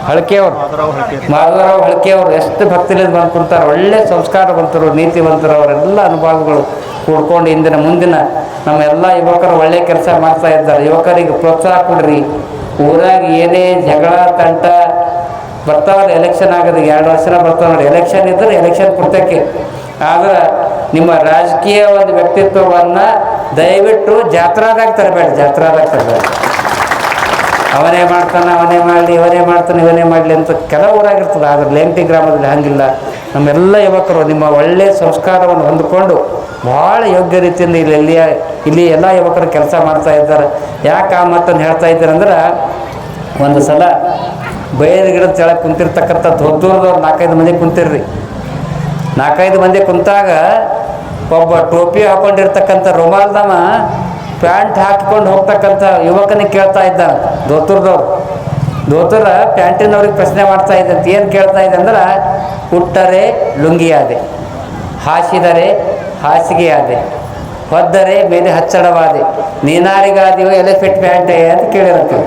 ಹಳಕೆಯವರು, ಮಾಧವರಾವ್ ಹಳಕೆಯವರು ಎಷ್ಟು ಭಕ್ತಿಲಿಂದ ಬಂದು ಕುಂತಾರೆ. ಒಳ್ಳೆ ಸಂಸ್ಕಾರವಂತರು, ನೀತಿವಂತರು. ಅವರೆಲ್ಲ ಅನುಭವಿಗಳು ಕೂಡ್ಕೊಂಡು ಮುಂದಿನ ನಮ್ಮ ಎಲ್ಲ ಯುವಕರು ಒಳ್ಳೆ ಕೆಲಸ ಮಾಡ್ತಾ ಇದ್ದಾರೆ. ಯುವಕರಿಗೆ ಪ್ರೋತ್ಸಾಹ ಕೊಡ್ರಿ. ಊರಾಗ ಏನೇ ಜಗಳ ತಂಟ ಬರ್ತಾವಲ್ಲ, ಎಲೆಕ್ಷನ್ ಆಗೋದು 2 ವರ್ಷನ ಬರ್ತಾವೆ ನೋಡಿ. ಎಲೆಕ್ಷನ್ ಇದ್ದರೆ ಎಲೆಕ್ಷನ್ ಪುರ್ತಕ್ಕೆ. ಆದ್ರೆ ನಿಮ್ಮ ರಾಜಕೀಯ ಒಂದು ವ್ಯಕ್ತಿತ್ವವನ್ನು ದಯವಿಟ್ಟು ಜಾತ್ರಾದಾಗ ತರಬೇಡಿ. ಅವನೇ ಮಾಡ್ತಾನೆ, ಅವನೇ ಮಾಡಲಿ, ಇವನೇ ಮಾಡ್ತಾನೆ, ಇವನೇ ಮಾಡಲಿ ಅಂತ ಕೆಲವು ಊರಾಗಿರ್ತದೆ. ಆದರೆ ಲೇಂಟಿ ಗ್ರಾಮದಲ್ಲಿ ಹಂಗಿಲ್ಲ. ನಮ್ಮೆಲ್ಲ ಯುವಕರು ನಿಮ್ಮ ಒಳ್ಳೆಯ ಸಂಸ್ಕಾರವನ್ನು ಹೊಂದಿಕೊಂಡು ಭಾಳ ಯೋಗ್ಯ ರೀತಿಯಿಂದ ಇಲ್ಲಿ ಎಲ್ಲ ಯುವಕರು ಕೆಲಸ ಮಾಡ್ತಾ ಇದ್ದಾರೆ. ಯಾಕೆ ಆ ಮಾತನ್ನು ಹೇಳ್ತಾ ಇದ್ದಾರೆ ಅಂದ್ರೆ, ಒಂದು ಸಲ ಬೈಲು ಗಿಡದ ಕೆಳಗೆ ಕುಂತಿರ್ತಕ್ಕಂಥ ದೂರದವ್ರು 4-5 ಮಂದಿ ಕುಂತಿರ್ರಿ. 4-5 ಮಂದಿ ಕುಂತಾಗ ಒಬ್ಬ ಟೋಪಿ ಹಾಕೊಂಡಿರ್ತಕ್ಕಂಥ ರುಮಾಲ್ದವ ಪ್ಯಾಂಟ್ ಹಾಕಿಕೊಂಡು ಹೋಗ್ತಕ್ಕಂಥ ಯುವಕನಿಗೆ ಕೇಳ್ತಾ ಇದ್ದಾನೆ. ದೋತರ ಪ್ಯಾಂಟಿನವ್ರಿಗೆ ಪ್ರಶ್ನೆ ಮಾಡ್ತಾ ಇದ್ದಂತ. ಏನು ಕೇಳ್ತಾ ಇದೆ ಅಂದ್ರೆ, ಹುಟ್ಟರೆ ಲುಂಗಿಯಾದೆ, ಹಾಸಿದರೆ ಹಾಸಿಗೆಯಾದೆ, ಹೊದ್ದರೆ ಮೇಲೆ ಹಚ್ಚಡವಾದೆ, ನೀನಾರಿಗಾದಿಯೋ ಎಲಿಫೆಂಟ್ ಪ್ಯಾಂಟೇ ಅಂತ ಕೇಳಿರಂತೆ.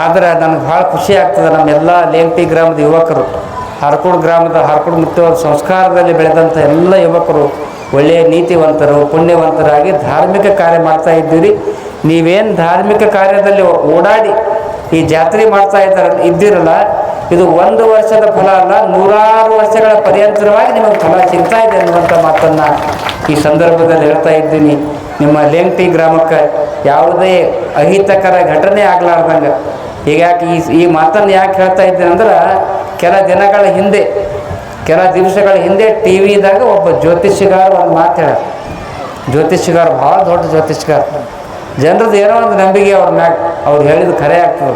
ಆದ್ರೆ ನನಗೆ ಭಾಳ ಖುಷಿ ಆಗ್ತದೆ. ನಮ್ಮೆಲ್ಲ ಲೇಂಟಿ ಗ್ರಾಮದ ಯುವಕರು, ಹರಕೂಡು ಮುತ್ತುವ ಸಂಸ್ಕಾರದಲ್ಲಿ ಬೆಳೆದಂಥ ಎಲ್ಲ ಯುವಕರು ಒಳ್ಳೆಯ ನೀತಿವಂತರು, ಪುಣ್ಯವಂತರಾಗಿ ಧಾರ್ಮಿಕ ಕಾರ್ಯ ಮಾಡ್ತಾ ಇದ್ದೀರಿ. ನೀವೇನು ಧಾರ್ಮಿಕ ಕಾರ್ಯದಲ್ಲಿ ಓಡಾಡಿ ಈ ಜಾತ್ರೆ ಮಾಡ್ತಾ ಇದ್ದೀರಲ್ಲ, ಇದು 1 ವರ್ಷದ ಫಲ ಅಲ್ಲ, 100 ವರ್ಷಗಳ ಪರ್ಯಂತರವಾಗಿ ನಿಮಗೆ ಫಲ ಸಿಗ್ತಾ ಇದೆ ಅನ್ನುವಂಥ ಮಾತನ್ನು ಈ ಸಂದರ್ಭದಲ್ಲಿ ಹೇಳ್ತಾ ಇದ್ದೀನಿ. ನಿಮ್ಮ ಲೇಂಟಿ ಗ್ರಾಮಕ್ಕೆ ಯಾವುದೇ ಅಹಿತಕರ ಘಟನೆ ಆಗಲಾರ್ದಂಗೆ ಹೀಗಾಗಿ ಈ ಮಾತನ್ನು ಯಾಕೆ ಹೇಳ್ತಾ ಇದ್ದೀನಿ ಅಂದ್ರೆ, ಕೆಲ ದಿವಸಗಳ ಹಿಂದೆ ಟಿ ವಿದಾಗ ಒಬ್ಬ ಜ್ಯೋತಿಷ್ಯಗಾರ ಒಂದು ಮಾತು ಹೇಳ. ಜ್ಯೋತಿಷ್ಯಗಾರ ಭಾಳ ದೊಡ್ಡ ಜ್ಯೋತಿಷ್ಯಗಾರ. ಜನರದ್ದು ಏನೋ ಒಂದು ನಂಬಿಕೆ ಅವ್ರ ಮ್ಯಾಗ. ಅವ್ರು ಹೇಳಿದ್ದು ಖರೆ ಆಗ್ತದೆ.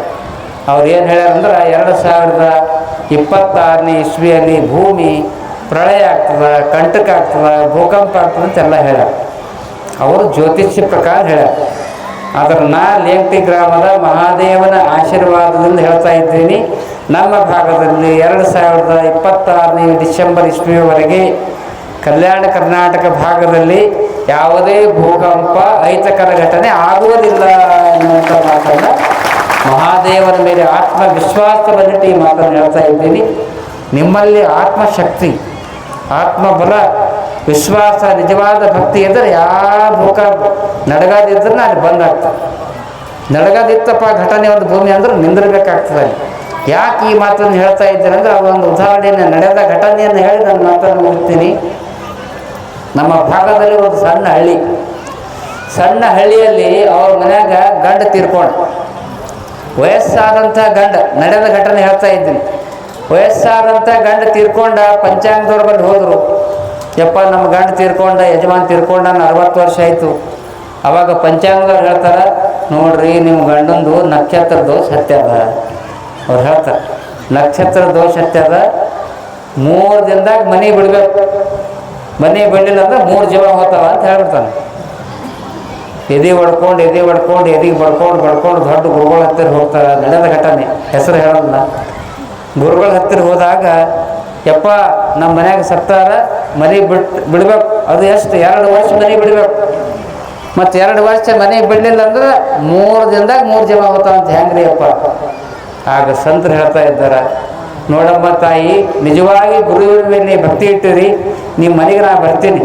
ಅವ್ರು ಏನು ಹೇಳ್ಯಾರಂದ್ರೆ, 2026ನೇ ಇಸ್ವಿಯಲ್ಲಿ ಭೂಮಿ ಪ್ರಳಯ ಆಗ್ತದೆ, ಕಂಟಕ ಆಗ್ತದೆ, ಭೂಕಂಪ ಆಗ್ತದೆ ಅಂತೆಲ್ಲ ಹೇಳ್ಯಾರ. ಅವರು ಜ್ಯೋತಿಷ್ಯ ಪ್ರಕಾರ ಹೇಳ್ಯಾರ. ಆದರೆ ಲೇಂಟಿ ಗ್ರಾಮದ ಮಹಾದೇವನ ಆಶೀರ್ವಾದದಿಂದ ಹೇಳ್ತಾ ಇದ್ದೀನಿ, ನಮ್ಮ ಭಾಗದಲ್ಲಿ 2026ನೇ ಡಿಸೆಂಬರ್ ಇಸ್ವಿಯವರೆಗೆ ಕಲ್ಯಾಣ ಕರ್ನಾಟಕ ಭಾಗದಲ್ಲಿ ಯಾವುದೇ ಭೂಕಂಪ ಅಹಿತಕರ ಘಟನೆ ಆಗುವುದಿಲ್ಲ ಎನ್ನುವಂಥ ಮಾತನ್ನು ಮಹಾದೇವರ ಮೇಲೆ ಆತ್ಮವಿಶ್ವಾಸವನ್ನಿಟ್ಟು ಈ ಮಾತನ್ನು ಹೇಳ್ತಾ ಇದ್ದೀನಿ. ನಿಮ್ಮಲ್ಲಿ ಆತ್ಮಶಕ್ತಿ, ಆತ್ಮಬಲ, ವಿಶ್ವಾಸ, ನಿಜವಾದ ಭಕ್ತಿ ಇದ್ದರೆ ಯಾವ ಭೂಕಂಪ ನಡಗಾದಿದ್ರೆ ಅಲ್ಲಿ ಬಂದಾಗ್ತದೆ. ನಡಗದಿತ್ತಪ್ಪ ಘಟನೆ ಒಂದು ಭೂಮಿ ಅಂದ್ರೆ ನಿಂದಿರಬೇಕಾಗ್ತದೆ. ಯಾಕೆ ಈ ಮಾತನ್ನು ಹೇಳ್ತಾ ಇದ್ದೇನೆ ಅಂದರೆ ಅದೊಂದು ಉದಾಹರಣೆಯನ್ನು ನಡೆದ ಘಟನೆಯನ್ನು ಹೇಳಿ ನಾನು ಮಾತನ್ನು ಮುಗಿಸ್ತೀನಿ. ನಮ್ಮ ಭಾಗದಲ್ಲಿ ಒಂದು ಸಣ್ಣ ಹಳ್ಳಿಯಲ್ಲಿ ಅವ್ರ ಮನ್ಯಾಗ ಗಂಡ ತೀರ್ಕೊಂಡು, ವಯಸ್ಸಾದಂಥ ಗಂಡ, ನಡೆದ ಘಟನೆ ಹೇಳ್ತಾ ಇದ್ದೀನಿ. ವಯಸ್ಸಾದಂಥ ಗಂಡ ತೀರ್ಕೊಂಡ ಪಂಚಾಂಗದವ್ರ ಬಳಿ ಹೋದರು. ಯಪ್ಪ ನಮ್ಮ ಗಂಡ ತೀರ್ಕೊಂಡ, ಯಜಮಾನ್ ತೀರ್ಕೊಂಡ, 40 ವರ್ಷ ಆಯಿತು. ಅವಾಗ ಪಂಚಾಂಗದವ್ರು ಹೇಳ್ತಾರೆ, ನೋಡ್ರಿ ನಿಮ್ಮ ಗಂಡಂದು ನಕ್ಷತ್ರ ದೋಷ ಹತ್ಯದ. ಅವ್ರು ಹೇಳ್ತಾರೆ ನಕ್ಷತ್ರ ದೋಷ ಹತ್ಯದ, 3 ದಿನದಾಗ ಮನೆ ಬಿಡ್ಬೇಕು. ಮನೆ ಬಿಡಲಿಲ್ಲ ಅಂದ್ರೆ 3 ಜೀವ ಹೋಗ್ತಾವ ಅಂತ ಹೇಳ್ಬಿಡ್ತಾನೆ. ಎದೆ ಹೊಡ್ಕೊಂಡು ಎದಿಗೆ ಬಡ್ಕೊಂಡು ದೊಡ್ಡ ಗುರುಗಳ ಹತ್ತಿರ ಹೋಗ್ತಾರೆ. ನಡೆದ ಘಟನೆ, ಹೆಸರು ಹೇಳಲ್ಲ. ಗುರುಗಳ ಹತ್ತಿರ ಹೋದಾಗ, ಯಪ್ಪ ನಮ್ಮ ಮನ್ಯಾಗ ಸತ್ತಾರ, ಮನೆ ಬಿಡ್ಬೇಕು. ಅದು ಎಷ್ಟು 2 ವರ್ಷ ಮನೆ ಬಿಡ್ಬೇಕು. ಮತ್ತು 2 ವರ್ಷ ಮನೆ ಬಿಡಲಿಲ್ಲ ಅಂದ್ರೆ 3 ದಿನದಾಗ 3 ಜೀವ ಹೋಗ್ತಾವಂತ. ಹೆಂಗ್ರಿ ಅಪ್ಪ? ಆಗ ಸಂತರು ಹೇಳ್ತಾ ಇದ್ದಾರೆ, ನೋಡಮ್ಮ ತಾಯಿ, ನಿಜವಾಗಿ ಗುರುವಿನ ಮೇಲೆ ಭಕ್ತಿ ಇಟ್ಟಿರಿ, ನಿಮ್ಮ ಮನೆಗೆ ನಾನು ಬರ್ತೀನಿ,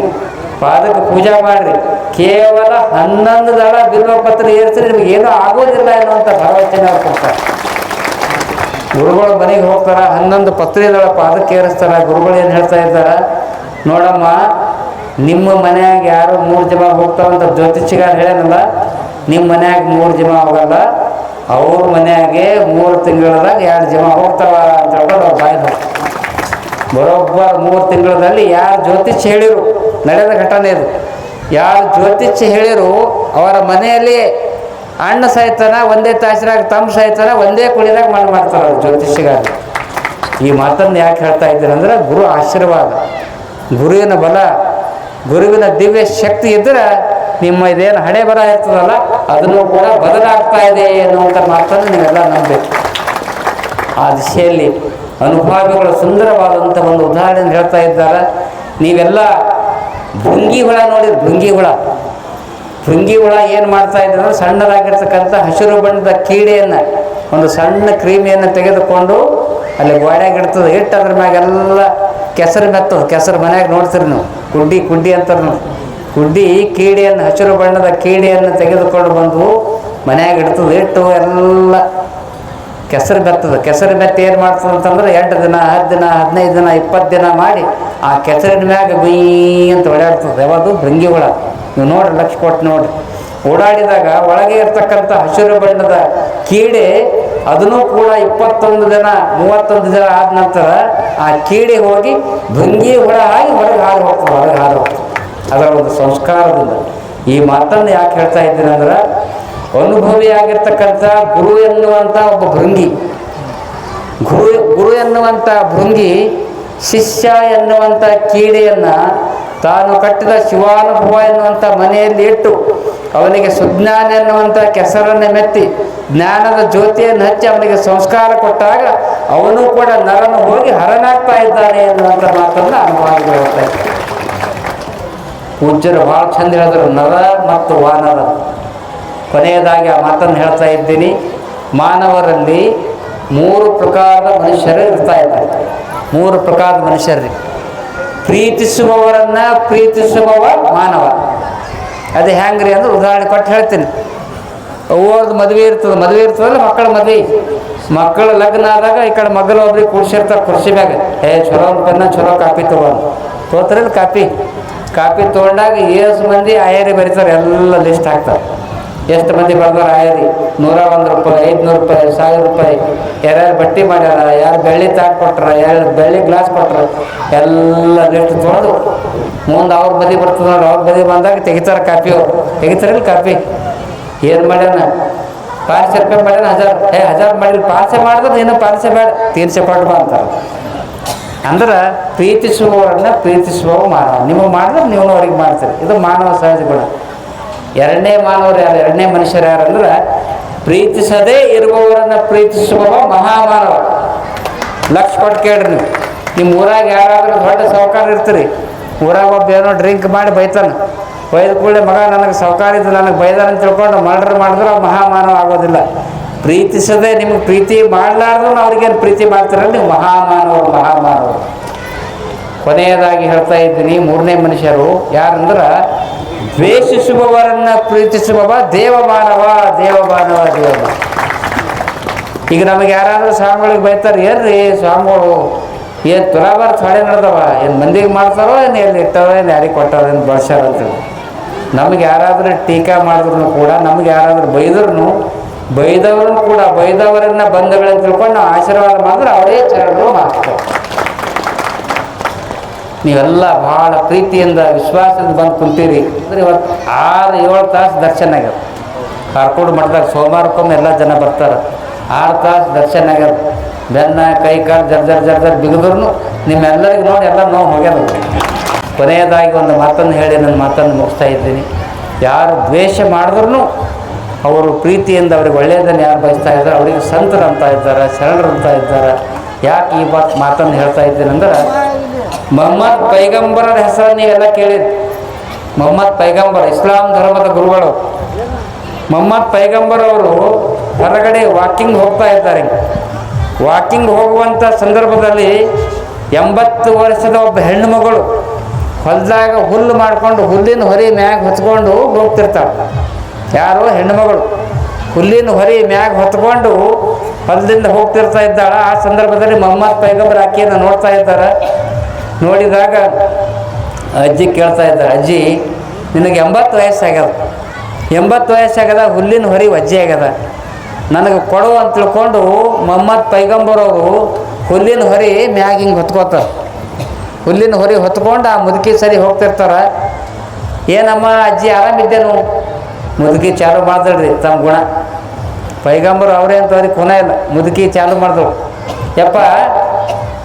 ಪಾದಕ್ಕೆ ಪೂಜೆ ಮಾಡಿರಿ, ಕೇವಲ 11 ದಳ ಬಿಲ್ವ ಪತ್ರ ಏರಿಸಿದ್ರೆ ನಿಮಗೇನೂ ಆಗೋದಿಲ್ಲ ಎನ್ನುವಂಥ ಭರವಸೆನ ಅವ್ರು ಕೊಡ್ತಾರೆ. ಗುರುಗಳು ಮನೆಗೆ ಹೋಗ್ತಾರೆ, 11 ಪತ್ರಿದಳ ಪಾದಕ್ಕೆ ಏರಿಸ್ತಾರೆ. ಗುರುಗಳು ಏನು ಹೇಳ್ತಾ ಇದ್ದಾರೆ, ನೋಡಮ್ಮ ನಿಮ್ಮ ಮನ್ಯಾಗ ಯಾರು 3 ಜಮ ಹೋಗ್ತಾವಂತ ಜ್ಯೋತಿಷಿಗಾರ ಹೇಳೇನಲ್ಲ, ನಿಮ್ಮ ಮನ್ಯಾಗ 3 ಜಮ ಹೋಗಲ್ಲ, ಅವ್ರ ಮನ್ಯಾಗೆ 3 ತಿಂಗಳದಾಗ 2 ಜಮ ಹೋಗ್ತಾವ ಅಂತ ಹೇಳ್ಕೊಂಡು ಅವ್ರು ಬಾಯಿ ಬರೋಬ್ಬರ 3 ತಿಂಗಳಲ್ಲಿ ಯಾರು ಜ್ಯೋತಿಷ್ ಹೇಳಿರು, ನಡೆದ ಘಟನೆ ಇದು. ಯಾರು ಜ್ಯೋತಿಷ್ ಹೇಳಿರು ಅವರ ಮನೆಯಲ್ಲಿ ಅಣ್ಣ ಸಾಯ್ತಾನ ಒಂದೇ ತಾಸಿನಾಗ, ತಮ್ಮ ಸಾಯ್ತಾನ ಒಂದೇ ಕುಣಿದಾಗ ಮಾಡ್ತಾರೆ ಅವ್ರು ಜ್ಯೋತಿಷಿಗಾರ. ಈ ಮಾತನ್ನು ಯಾಕೆ ಹೇಳ್ತಾ ಇದ್ದೀನಿ ಅಂದರೆ, ಗುರು ಆಶೀರ್ವಾದ, ಗುರುವಿನ ಬಲ, ಗುರುವಿನ ದಿವ್ಯ ಶಕ್ತಿ ಇದ್ದರೆ ನಿಮ್ಮ ಇದೇನು ಹಣೆ ಬರ ಇರ್ತದಲ್ಲ ಅದನ್ನು ಕೂಡ ಬದಲಾಗ್ತಾ ಇದೆ ಎನ್ನುವಂಥ ಮಾತನ್ನು ನೀವೆಲ್ಲ ನಂಬಬೇಕು. ಆ ದಿಶೆಯಲ್ಲಿ ಅನುಭಾವಿಗಳು ಸುಂದರವಾದಂಥ ಒಂದು ಉದಾಹರಣೆ ಹೇಳ್ತಾ ಇದ್ದಾರೆ. ನೀವೆಲ್ಲ ಭೃಂಗಿ ಹುಳ ನೋಡಿರಿ, ಭೃಂಗಿ ಹುಳ ಏನು ಮಾಡ್ತಾ ಇದ್ದಾರೆ ಅಂದರೆ, ಸಣ್ಣದಾಗಿರ್ತಕ್ಕಂಥ ಹಸಿರು ಬಣ್ಣದ ಕೀಡೆಯನ್ನು, ಒಂದು ಸಣ್ಣ ಕ್ರೀಮಿಯನ್ನು ತೆಗೆದುಕೊಂಡು ಅಲ್ಲಿ ಗೋಡೆಯಾಗಿ ಇಡ್ತದೆ. ಇಟ್ಟು ಅದ್ರ ಮ್ಯಾಗೆಲ್ಲ ಕೆಸರು ಮೆತ್ತದು. ಕೆಸರು ಮನ್ಯಾಗ ನೋಡ್ತೀರಿ ನೀವು, ಕುಡ್ಡಿ ಅಂತಾರೆ ನೋಡಿ. ಕುಡ್ಡಿ ಕೀಡೆಯನ್ನು, ಹಸಿರು ಬಣ್ಣದ ಕೀಡೆಯನ್ನು ತೆಗೆದುಕೊಂಡು ಬಂದು ಮನ್ಯಾಗ ಇಡ್ತದೆ. ಇಟ್ಟು ಎಲ್ಲ ಕೆಸರು ಮೆತ್ತದ. ಕೆಸರು ಮೆತ್ತ ಏನು ಮಾಡ್ತದೆ ಅಂತಂದ್ರೆ 8 ದಿನ, 10 ದಿನ, 15 ದಿನ, 20 ದಿನ ಮಾಡಿ ಆ ಕೆಸರಿನ ಮ್ಯಾಗ ಗುಯ್ ಅಂತ ಓಡಾಡ್ತದೆ. ಯಾವುದು? ಭೃಂಗಿ ಹುಳ. ನೀವು ನೋಡ್ರಿ, ಲಕ್ಷ ಕೊಟ್ಟು ನೋಡ್ರಿ. ಓಡಾಡಿದಾಗ ಒಳಗೆ ಇರ್ತಕ್ಕಂಥ ಹಸಿರು ಬಣ್ಣದ ಕೀಡೆ ಅದನ್ನು ಕೂಡ 21 ದಿನ 31 ದಿನ ಆದ ನಂತರ ಆ ಕೀಡೆ ಹೋಗಿ ಭೃಂಗಿ ಹುಳ ಆಗಿ ಹೊರಗೆ ಹಾರಿ ಹೋಗ್ತದೆ. ಅದರ ಒಂದು ಸಂಸ್ಕಾರದಿಂದ ಈ ಮಾತನ್ನು ಯಾಕೆ ಹೇಳ್ತಾ ಇದ್ದೀನಿ ಅಂದ್ರೆ, ಅನುಭವಿಯಾಗಿರ್ತಕ್ಕಂಥ ಗುರು ಎನ್ನುವಂಥ ಒಬ್ಬ ಭೃಂಗಿ, ಗುರು ಎನ್ನುವಂಥ ಭೃಂಗಿ ಶಿಷ್ಯ ಎನ್ನುವಂಥ ಕೀಡೆಯನ್ನು ತಾನು ಕಟ್ಟಿದ ಶಿವಾನುಭವ ಎನ್ನುವಂಥ ಮನೆಯಲ್ಲಿ ಇಟ್ಟು ಅವನಿಗೆ ಸುಜ್ಞಾನ ಎನ್ನುವಂಥ ಕೆಸರನ್ನು ಮೆತ್ತಿ ಜ್ಞಾನದ ಜ್ಯೋತಿಯನ್ನು ಹಚ್ಚಿ ಅವನಿಗೆ ಸಂಸ್ಕಾರ ಕೊಟ್ಟಾಗ ಅವನು ಕೂಡ ನರನು ಹೋಗಿ ಹರನಾಗ್ತಾ ಇದ್ದಾನೆ ಎನ್ನುವಂಥ ಮಾತನ್ನು ಅನುಭವಿಗಳು ಹೇಳ್ತಾ ಇದ್ದಾರೆ. ಪೂಜ್ಯರು ಭಾಳ ಚಂದ ಹೇಳಿದ್ರು, ನರ ಮತ್ತು ವಾನರ. ಕೊನೆಯದಾಗಿ ಆ ಮಾತನ್ನು ಹೇಳ್ತಾ ಇದ್ದೀನಿ. ಮಾನವರಲ್ಲಿ 3 ಪ್ರಕಾರದ ಮನುಷ್ಯರು ಇರ್ತಾ ಇದ್ದಾರೆ. 3 ಪ್ರಕಾರದ ಮನುಷ್ಯರು. ಪ್ರೀತಿಸುವವರನ್ನು ಪ್ರೀತಿಸುವವ ಮಾನವ. ಅದು ಹೆಂಗ್ರಿ ಅಂದ್ರೆ ಉದಾಹರಣೆ ಕೊಟ್ಟು ಹೇಳ್ತೀನಿ. ಅವ್ರದ್ದು ಮದುವೆ ಇರ್ತದಲ್ಲ, ಮಕ್ಕಳ ಲಗ್ನ ಆದಾಗ ಈ ಕಡೆ ಮಗಲು ಒಬ್ರಿಗೆ ಕೂಡ್ಸಿರ್ತಾರೆ ಕುರ್ಸಿ ಮ್ಯಾಗ. ಚಲೋ ಪೆನ್ನ, ಚಲೋ ಕಾಪಿ ತೊಗೋತಾರಿಲ್ಲ. ಕಾಪಿ ತೊಗೊಂಡಾಗ ಎಷ್ಟು ಮಂದಿ ಆಯರಿ ಬರೀತಾರೆ, ಎಲ್ಲ ಲಿಸ್ಟ್ ಹಾಕ್ತಾರೆ. ಎಷ್ಟು ಮಂದಿ ಬರ್ದಾರ ಆಯರಿ, 101 ರೂಪಾಯಿ, 500 ರೂಪಾಯಿ, 1000 ರೂಪಾಯಿ, ಯಾರ್ಯಾರು ಬಟ್ಟೆ ಮಾಡ್ಯಾರ, ಯಾರು ಬೆಳ್ಳಿ ತಾಟ್ ಕೊಟ್ರ, ಯಾರು ಬೆಳ್ಳಿ ಗ್ಲಾಸ್ ಕೊಟ್ರ, ಎಲ್ಲ ಲಿಸ್ಟ್ ತೊಗೊಂಡು ಮುಂದೆ ಅವ್ರ ಬದಿ ಬರ್ತದೆ ನೋಡಿ. ಅವ್ರ ಬದಿ ಬಂದಾಗ ತೆಗಿತಾರೆ ಕಾಪಿ. ಅವ್ರು ತೆಗಿತಾರಿಲ್ಲ ಕಾಪಿ. ಏನು ಮಾಡ್ಯಾನ? 500 ರೂಪಾಯಿ ಮಾಡ್ಯಾನ, 1000 ಮಾಡಿಲ್ಲ. ಪಾಲ್ಸೆ ಮಾಡಿದ್ರೆ ನೀನು ಪಾಲ್ಸೆ ಬೇಡ, ತೀರ್ಸೆ ಕೊಟ್ಟು ಬಾ ಅಂತಾರೆ. ಅಂದ್ರೆ ಪ್ರೀತಿಸುವವರನ್ನ ಪ್ರೀತಿಸುವವ ಮಾನವ. ನಿಮಗೆ ಮಾಡಿದ್ರೆ ನೀವು ಅವ್ರಿಗೆ ಮಾಡ್ತೀರಿ. ಇದು ಮಾನವ ಸಹಜ ಗುಣ. 2ನೇ ಮಾನವರು ಯಾರು? 2ನೇ ಮನುಷ್ಯರು ಯಾರಂದ್ರೆ, ಪ್ರೀತಿಸದೇ ಇರುವವರನ್ನು ಪ್ರೀತಿಸುವವ ಮಹಾಮಾನವ. ಲಕ್ಷ ಕೊಟ್ಟು ಕೇಳ್ರಿ ನೀವು. ನಿಮ್ಮ ಊರಾಗ ಯಾರಾದರೂ ದೊಡ್ಡ ಸಾಹುಕಾರ ಇರ್ತೀರಿ, ಊರಾಗ ಒಬ್ಬ ಏನೋ ಡ್ರಿಂಕ್ ಮಾಡಿ ಬೈತಾನೆ, ಬೈದ ಕೂಡಲೇ ಮಗ ನನಗೆ ಸಾಹುಕಾರ ಇದ್ದು ನನಗೆ ಬೈದಾನ ಅಂತ ತಿಳ್ಕೊಂಡು ಮರ್ಡರ್ ಮಾಡಿದ್ರೆ ಅವು ಮಹಾಮಾನವ ಆಗೋದಿಲ್ಲ. ಪ್ರೀತಿಸದೆ ನಿಮಗೆ ಪ್ರೀತಿ ಮಾಡಲಾರ್ದು ಅವ್ರಿಗೇನು ಪ್ರೀತಿ ಮಾಡ್ತೀರಲ್ಲ ನೀವು ಮಹಾಮಾನವರು. ಕೊನೆಯದಾಗಿ ಹೇಳ್ತಾ ಇದ್ದೀನಿ, ಮೂರನೇ ಮನುಷ್ಯರು ಯಾರಂದ್ರೆ ದ್ವೇಷಿಸುವವರನ್ನು ಪ್ರೀತಿಸುವವ ದೇವಮಾನವ. ಈಗ ನಮಗೆ ಯಾರಾದರೂ ಸ್ವಾಮಿಗಳಿಗೆ ಬೈತಾರೆ, ಏನ್ರಿ ಸ್ವಾಮಿಗಳು ಏನು ತುಲಾಬಾರ್ ಥೊಡೆ ನಡೆದವ, ಏನು ಮಂದಿಗೆ ಮಾಡ್ತಾರೋ ಏನು ಎಲ್ಲಿ ಇಟ್ಟರೋ ಏನು ಯಾರಿಗೆ ಕೊಟ್ಟಾರೋ ಏನು ಬಳಸ್ಯಾರ ಅಂತೇಳಿ. ನಮಗೆ ಯಾರಾದರೂ ಟೀಕಾ ಮಾಡಿದ್ರು ಕೂಡ, ನಮಗೆ ಯಾರಾದರೂ ಬೈದವ್ರನ್ನು ಕೂಡ ಬೈದವರನ್ನ ಬಂಧುಗಳನ್ನ ತಿಳ್ಕೊಂಡು ನಾವು ಆಶೀರ್ವಾದ ಮಾಡಿದ್ರೆ ಅವರೇ ಚರಣರು ಮಾಡ್ತಾರೆ. ನೀವೆಲ್ಲ ಭಾಳ ಪ್ರೀತಿಯಿಂದ ವಿಶ್ವಾಸದಿಂದ ಬಂದು ಕುಂತೀರಿ ಅಂದರೆ ಇವತ್ತು 6-7 ತಾಸು ದರ್ಶನ ಆಗ್ಯದ. ಕಾರ್ಕೋಡ್ ಮಠದಾಗ ಸೋಮವಾರಕ್ಕೊಮ್ಮೆ ಎಲ್ಲ ಜನ ಬರ್ತಾರೆ. 6 ತಾಸು ದರ್ಶನ ಆಗ್ಯದ. ಬೆನ್ನ ಕೈ ಕಾಲು ಜರ್ ಬಿಗಿದ್ರು ನಿಮ್ಮೆಲ್ಲರಿಗೆ ನೋಡಿ ಎಲ್ಲ ನೋವು ಹೋಗ್ಯದ. ಕೊನೆಯದಾಗಿ ಒಂದು ಮಾತನ್ನು ಹೇಳಿ ನನ್ನ ಮಾತನ್ನು ಮುಗಿಸ್ತಾ ಇದ್ದೀನಿ. ಯಾರು ದ್ವೇಷ ಮಾಡಿದ್ರು ಅವರು ಪ್ರೀತಿಯಿಂದ ಅವ್ರಿಗೆ ಒಳ್ಳೆಯದನ್ನು ಯಾರು ಬಯಸ್ತಾ ಇದ್ದಾರೆ ಅವರಿಗೆ ಸಂತರು ಅಂತ ಇದ್ದಾರೆ, ಶರಣರು ಅಂತ ಇದ್ದಾರೆ. ಯಾಕೆ ಈ ಮಾತನ್ನು ಹೇಳ್ತಾ ಇದ್ದೀನಿ ಅಂದ್ರೆ, ಮೊಹಮ್ಮದ್ ಪೈಗಂಬರರ ಹೆಸರನ್ನು ನೀವೆಲ್ಲ ಕೇಳಿರಿ. ಮೊಹಮ್ಮದ್ ಪೈಗಂಬರ್ ಇಸ್ಲಾಂ ಧರ್ಮದ ಗುರುಗಳು. ಮೊಹಮ್ಮದ್ ಪೈಗಂಬರ್ ಅವರು ಹೊರಗಡೆ ವಾಕಿಂಗ್ ಹೋಗ್ತಾ ಇದ್ದಾರೆ. ವಾಕಿಂಗ್ ಹೋಗುವಂಥ ಸಂದರ್ಭದಲ್ಲಿ 80 ವರ್ಷದ ಒಬ್ಬ ಹೆಣ್ಣು ಮಗಳು ಹೊಲದಾಗ ಹುಲ್ಲು ಮಾಡಿಕೊಂಡು ಹುಲ್ಲಿನ ಹೊರಿ ಮ್ಯಾಗ ಹೊತ್ಕೊಂಡು ಹೋಗ್ತಿರ್ತಾಳೆ. ಯಾರೋ ಹೆಣ್ಣುಮಗಳು ಹುಲ್ಲಿನ ಹೊರಿ ಮ್ಯಾಗ ಹೊತ್ಕೊಂಡು ಹೊಲದಿಂದ ಹೋಗ್ತಿರ್ತಾ ಇದ್ದಾಳೆ. ಆ ಸಂದರ್ಭದಲ್ಲಿ ಮೊಹಮ್ಮದ್ ಪೈಗಂಬರ್ ಆಕೆಯನ್ನು ನೋಡ್ತಾ ಇದ್ದಾರೆ. ನೋಡಿದಾಗ ಅಜ್ಜಿ ಕೇಳ್ತಾ ಇದ್ದಾರೆ, ಅಜ್ಜಿ ನಿನಗೆ 80 ವಯಸ್ಸಾಗ್ಯದ, 80 ವಯಸ್ಸಾಗ್ಯದ, ಹುಲ್ಲಿನ ಹೊರಿ ವಜ್ಜೆ ಆಗ್ಯದ, ನನಗೆ ಕೊಡು ಅಂತ ತಿಳ್ಕೊಂಡು ಮೊಹಮ್ಮದ್ ಪೈಗಂಬರ್ ಅವರು ಹುಲ್ಲಿನ ಹೊರಿ ಮ್ಯಾಗ ಹಿಂಗೆ ಹೊತ್ಕೋತಾರೆ. ಹುಲ್ಲಿನ ಹೊರಿ ಹೊತ್ಕೊಂಡು ಆ ಮುದುಕಿ ಸರಿ ಹೋಗ್ತಿರ್ತಾರೆ. ಏನಮ್ಮ ಅಜ್ಜಿ ಆರಾಮಿದ್ದೇನು? ಮುದುಕಿ ಚಾಲು ಮಾಡ್ದಳ್ರಿ ತಮ್ಮ ಗುಣ. ಪೈಗಂಬರು ಅವರೇ ಅಂತ ಅವ್ರಿಗೆ ಕೊನೆ ಇಲ್ಲ. ಮುದುಕಿ ಚಾಲು ಮಾಡಿದಳು, ಯಪ್ಪ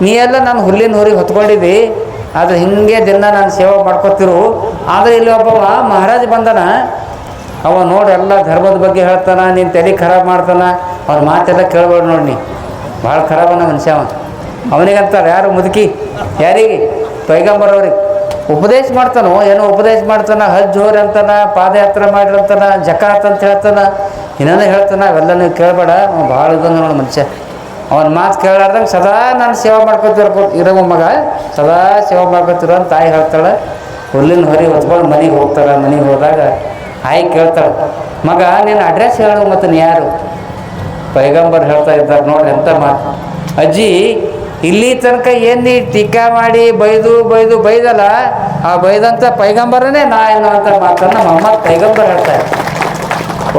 ನೀ ಎಲ್ಲ ನಾನು ಹುಲ್ಲಿನ ಹೊರಿಗೆ ಹೊತ್ಕೊಂಡಿದ್ದಿ, ಆದರೆ ಹಿಂಗೆ ದಿನ ನಾನು ಸೇವೆ ಮಾಡ್ಕೊತಿರು. ಆದರೆ ಇಲ್ಲಿ ಒಬ್ಬವ ಮಹಾರಾಜ ಬಂದನ, ಅವ ನೋಡಿ ಎಲ್ಲ ಧರ್ಮದ ಬಗ್ಗೆ ಹೇಳ್ತಾನೆ, ನೀನು ತಲೆ ಖರಾಬ್ ಮಾಡ್ತಾನೆ, ಅವ್ರ ಮಾತೆಲ್ಲ ಕೇಳ್ಬೇಡ ನೋಡಿ, ನೀ ಭಾಳ ಖರಾಬನ ಮನುಷ್ಯ ಅವ. ಅವನಿಗಂತಾರೆ ಯಾರು ಮುದುಕಿ, ಯಾರಿಗೆ? ಪೈಗಂಬರವ್ರಿಗೆ ಉಪದೇಶ ಮಾಡ್ತಾನೋ ಏನೋ ಉಪದೇಶ ಮಾಡ್ತಾನೆ. ಹಜ್ ಹೋರಿ ಅಂತಾನೆ, ಪಾದಯಾತ್ರೆ ಮಾಡಿರಿ ಅಂತಾನೆ, ಜಕಾತ್ ಅಂತ ಹೇಳ್ತಾನೆ, ಇನ್ನೇನೋ ಹೇಳ್ತಾನೆ. ಅವೆಲ್ಲ ನೀವು ಕೇಳಬೇಡ, ಭಾಳ ಇದನ್ನು ನೋಡಿ ಮನುಷ್ಯ. ಅವನ ಮಾತು ಕೇಳಾರ್ದಂಗೆ ಸದಾ ನಾನು ಸೇವೆ ಇರೋ ಮಗ ಸದಾ ಸೇವೆ ಮಾಡ್ಕೊತಿರೋ ಅಂತ ತಾಯಿ ಹೇಳ್ತಾಳೆ. ಹುಲ್ಲಿನ ಹೊರಿ ಹೊತ್ಕೊಂಡು ಮನೆಗೆ ಹೋಗ್ತಾಳೆ. ಮನೆಗೆ ಹೋದಾಗ ಆಯಿ ಕೇಳ್ತಾಳೆ, ಮಗ ನೀನು ಅಡ್ರೆಸ್ ಹೇಳು ಮತ್ತು ನೀ ಯಾರು? ಪೈಗಂಬರ್ ಹೇಳ್ತಾ ಇದ್ದಾರೆ ನೋಡ್ರಿ ಎಂಥ ಮಾತು, ಅಜ್ಜಿ ಇಲ್ಲಿ ತನಕ ಏನು ನೀ ಟೀಕಾ ಮಾಡಿ ಬೈದಲ್ಲ, ಆ ಬೈದಂಥ ಪೈಗಂಬರನೇ ನಾ ಎನ್ನುವಂಥ ಮಾತನ್ನು ಮೊಹಮ್ಮದ್ ಪೈಗಂಬರ್ ಹೇಳ್ತಾರೆ.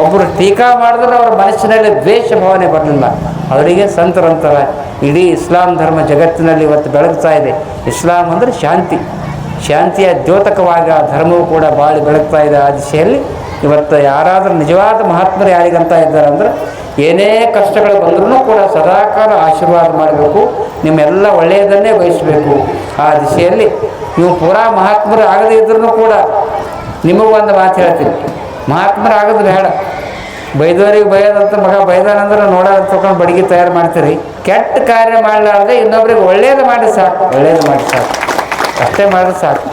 ಒಬ್ಬರು ಟೀಕಾ ಮಾಡಿದ್ರೆ ಅವ್ರ ಮನಸ್ಸಿನಲ್ಲಿ ದ್ವೇಷ ಭಾವನೆ ಬರಲಿಲ್ಲ, ಅವರಿಗೆ ಸಂತರಂತಾರೆ. ಇಡೀ ಇಸ್ಲಾಂ ಧರ್ಮ ಜಗತ್ತಿನಲ್ಲಿ ಇವತ್ತು ಬೆಳಗ್ತಾ ಇದೆ. ಇಸ್ಲಾಂ ಅಂದರೆ ಶಾಂತಿಯ ದ್ಯೋತಕವಾಗಿ ಆ ಧರ್ಮವು ಕೂಡ ಬಾಳಿ ಬೆಳಗ್ತಾ ಇದೆ. ಆ ದಿಶೆಯಲ್ಲಿ ಇವತ್ತು ಯಾರಾದರೂ ನಿಜವಾದ ಮಹಾತ್ಮರು ಯಾರಿಗಂತ ಇದ್ದಾರೆ ಅಂದರೆ, ಏನೇ ಕಷ್ಟಗಳು ಬಂದ್ರೂ ಕೂಡ ಸದಾಕಾಲ ಆಶೀರ್ವಾದ ಮಾಡಬೇಕು, ನಿಮ್ಮೆಲ್ಲ ಒಳ್ಳೆಯದನ್ನೇ ಬಯಸಬೇಕು. ಆ ದಿಶೆಯಲ್ಲಿ ನೀವು ಪೂರಾ ಮಹಾತ್ಮರು ಆಗದೇ ಇದ್ರೂ ಕೂಡ ನಿಮಗೂ ಒಂದು ಮಾತು ಹೇಳ್ತೀನಿ, ಮಹಾತ್ಮರು ಆಗೋದು ಬೇಡ. ಬೈದವರಿಗೆ ಬೈಯೋದಂತ ಮಗ ಬೈದಾನಂದ್ರೆ ನೋಡೋದು ತಗೊಂಡು ಬಡಿಗೆ ತಯಾರು ಮಾಡ್ತೀರಿ. ಕೆಟ್ಟ ಕಾರ್ಯ ಮಾಡಲಾರ್ದೆ ಇನ್ನೊಬ್ರಿಗೆ ಒಳ್ಳೇದು ಮಾಡಿ ಸಾಕು, ಅಷ್ಟೇ ಮಾಡಿದ್ರೆ ಸಾಕು.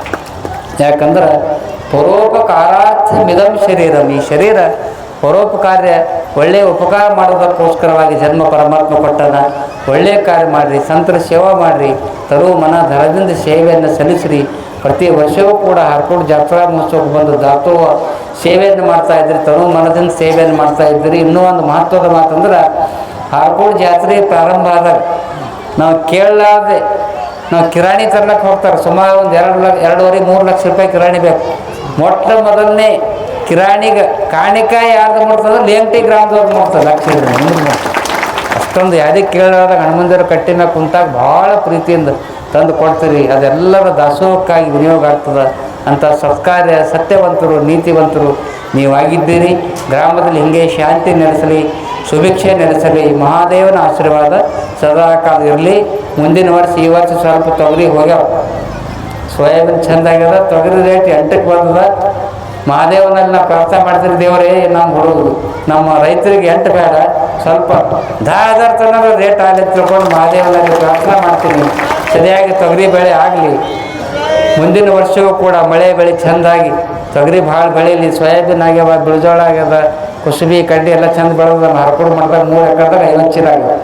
ಯಾಕಂದ್ರೆ ಪರೋಪಕಾರಾರ್ಥ ಮಿದಂ ಶರೀರಂ, ಈ ಶರೀರ ಪರೋಪಕಾರ್ಯ ಒಳ್ಳೆಯ ಉಪಕಾರ ಮಾಡೋದಕ್ಕೋಸ್ಕರವಾಗಿ ಜನ್ಮ ಪರಮಾತ್ಮ ಕೊಟ್ಟನ. ಒಳ್ಳೆಯ ಕಾರ್ಯ ಮಾಡಿರಿ, ಸಂತರ ಸೇವಾ ಮಾಡಿರಿ, ತರು ಮನ ಧರದಿಂದ ಸೇವೆಯನ್ನು ಸಲ್ಲಿಸಿರಿ. ಪ್ರತಿ ವರ್ಷವೂ ಕೂಡ ಹರ್ಕೋಡ್ ಜಾತ್ರಾ ಮಹೋತ್ಸವಕ್ಕೆ ಬಂದು ದಾಸೋಹ ಸೇವೆಯನ್ನು ಮಾಡ್ತಾ ಇದ್ರಿ, ತನು ಮನದಿಂದ ಸೇವೆಯನ್ನು ಮಾಡ್ತಾ ಇದ್ದೀರಿ. ಇನ್ನೂ ಒಂದು ಮಹತ್ವದ ಮಾತಂದ್ರೆ, ಹರ್ಕೋಡ್ ಜಾತ್ರೆ ಪ್ರಾರಂಭ ಆದಾಗ ನಾವು ಕೇಳಲಾರ್ದೆ ನಾವು ಕಿರಾಣಿ ತರ್ಲಕ್ಕೆ ಹೋಗ್ತಾರೆ. ಸುಮಾರು ಒಂದು 2-3 ಲಕ್ಷ ರೂಪಾಯಿ ಕಿರಾಣಿ ಬೇಕು. ಮೊಟ್ಟ ಮೊದಲನೇ ಕಿರಾಣಿಗೆ ಕಾಣಿಕಾಯಿ ಯಾರ್ದು ಮಾಡ್ತದೆ? ಲೇಂಟಿ ಗ್ರಾಮದವ್ರು ಮಾಡ್ತಾರೆ. ಲಕ್ಷ ಅಷ್ಟೊಂದು ಯಾರಿಗೆ ಕೇಳಾದಾಗ ಹನುಮಂದಿರ ಕಟ್ಟಿ ಮ್ಯಾಗ ಕುಂತಾಗ ಭಾಳ ಪ್ರೀತಿಯಿಂದ ತಂದು ಕೊಡ್ತೀರಿ. ಅದೆಲ್ಲರ ದಾಸೋಹಕ್ಕಾಗಿ ವಿನಿಯೋಗ ಆಗ್ತದೆ ಅಂತ ಸತ್ಕಾರ್ಯ ಸತ್ಯವಂತರು ನೀತಿವಂತರು ನೀವಾಗಿದ್ದೀರಿ. ಗ್ರಾಮದಲ್ಲಿ ಹಿಂಗೆ ಶಾಂತಿ ನೆಲೆಸಲಿ, ಸುಭಿಕ್ಷೆ ನೆಲೆಸಲಿ, ಮಹಾದೇವನ ಆಶೀರ್ವಾದ ಸದಾಕಾಲ ಇರಲಿ. ಮುಂದಿನ ವರ್ಷ ಈ ವರ್ಷ ಸ್ವಲ್ಪ ತೊಗರಿ ಹೋಗ್ಯಾವ, ಸೋಯಾಬೀನ್ ಚೆಂದಾಗ್ಯದ, ತೊಗರಿ ರೇಟ್ 8ಕ್ಕೆ ಬಂದದ. ಮಹಾದೇವನಲ್ಲಿ ನಾವು ಪ್ರಾರ್ಥನೆ ಮಾಡ್ತೀರಿ, ದೇವರೇ ನಮ್ಮ ಹುಡುಗರು ನಮ್ಮ ರೈತರಿಗೆ ಎಂಟು ಬೇಡ, ಸ್ವಲ್ಪ 10,000 ತನಕ ರೇಟ್ ಆಗಲಿ ತಿಳ್ಕೊಂಡು ಮಹಾದೇವನಲ್ಲಿ ಪ್ರಾರ್ಥನೆ ಮಾಡ್ತೀನಿ. ಸರಿಯಾಗಿ ತೊಗರಿ ಬೆಳೆ ಆಗಲಿ, ಮುಂದಿನ ವರ್ಷವೂ ಕೂಡ ಮಳೆ ಬೆಳೆ ಚೆಂದಾಗಿ ತೊಗರಿ ಭಾಳ ಬೆಳೀಲಿ. ಸೋಯಾಬೀನ್ ಆಗ್ಯಾವ, ಬಿಳಿಜೋಳ ಆಗ್ಯದ, ಕುಸುಬಿ ಕಡ್ಡಿ ಎಲ್ಲ ಚೆಂದ ಬೆಳೆದ. ಹರ್ಕೊಂಡು ಮಾಡಿದಾಗ 3 ಎಕರೆದಾಗ 50 ಚೀಲ ಆಗ್ಯದ.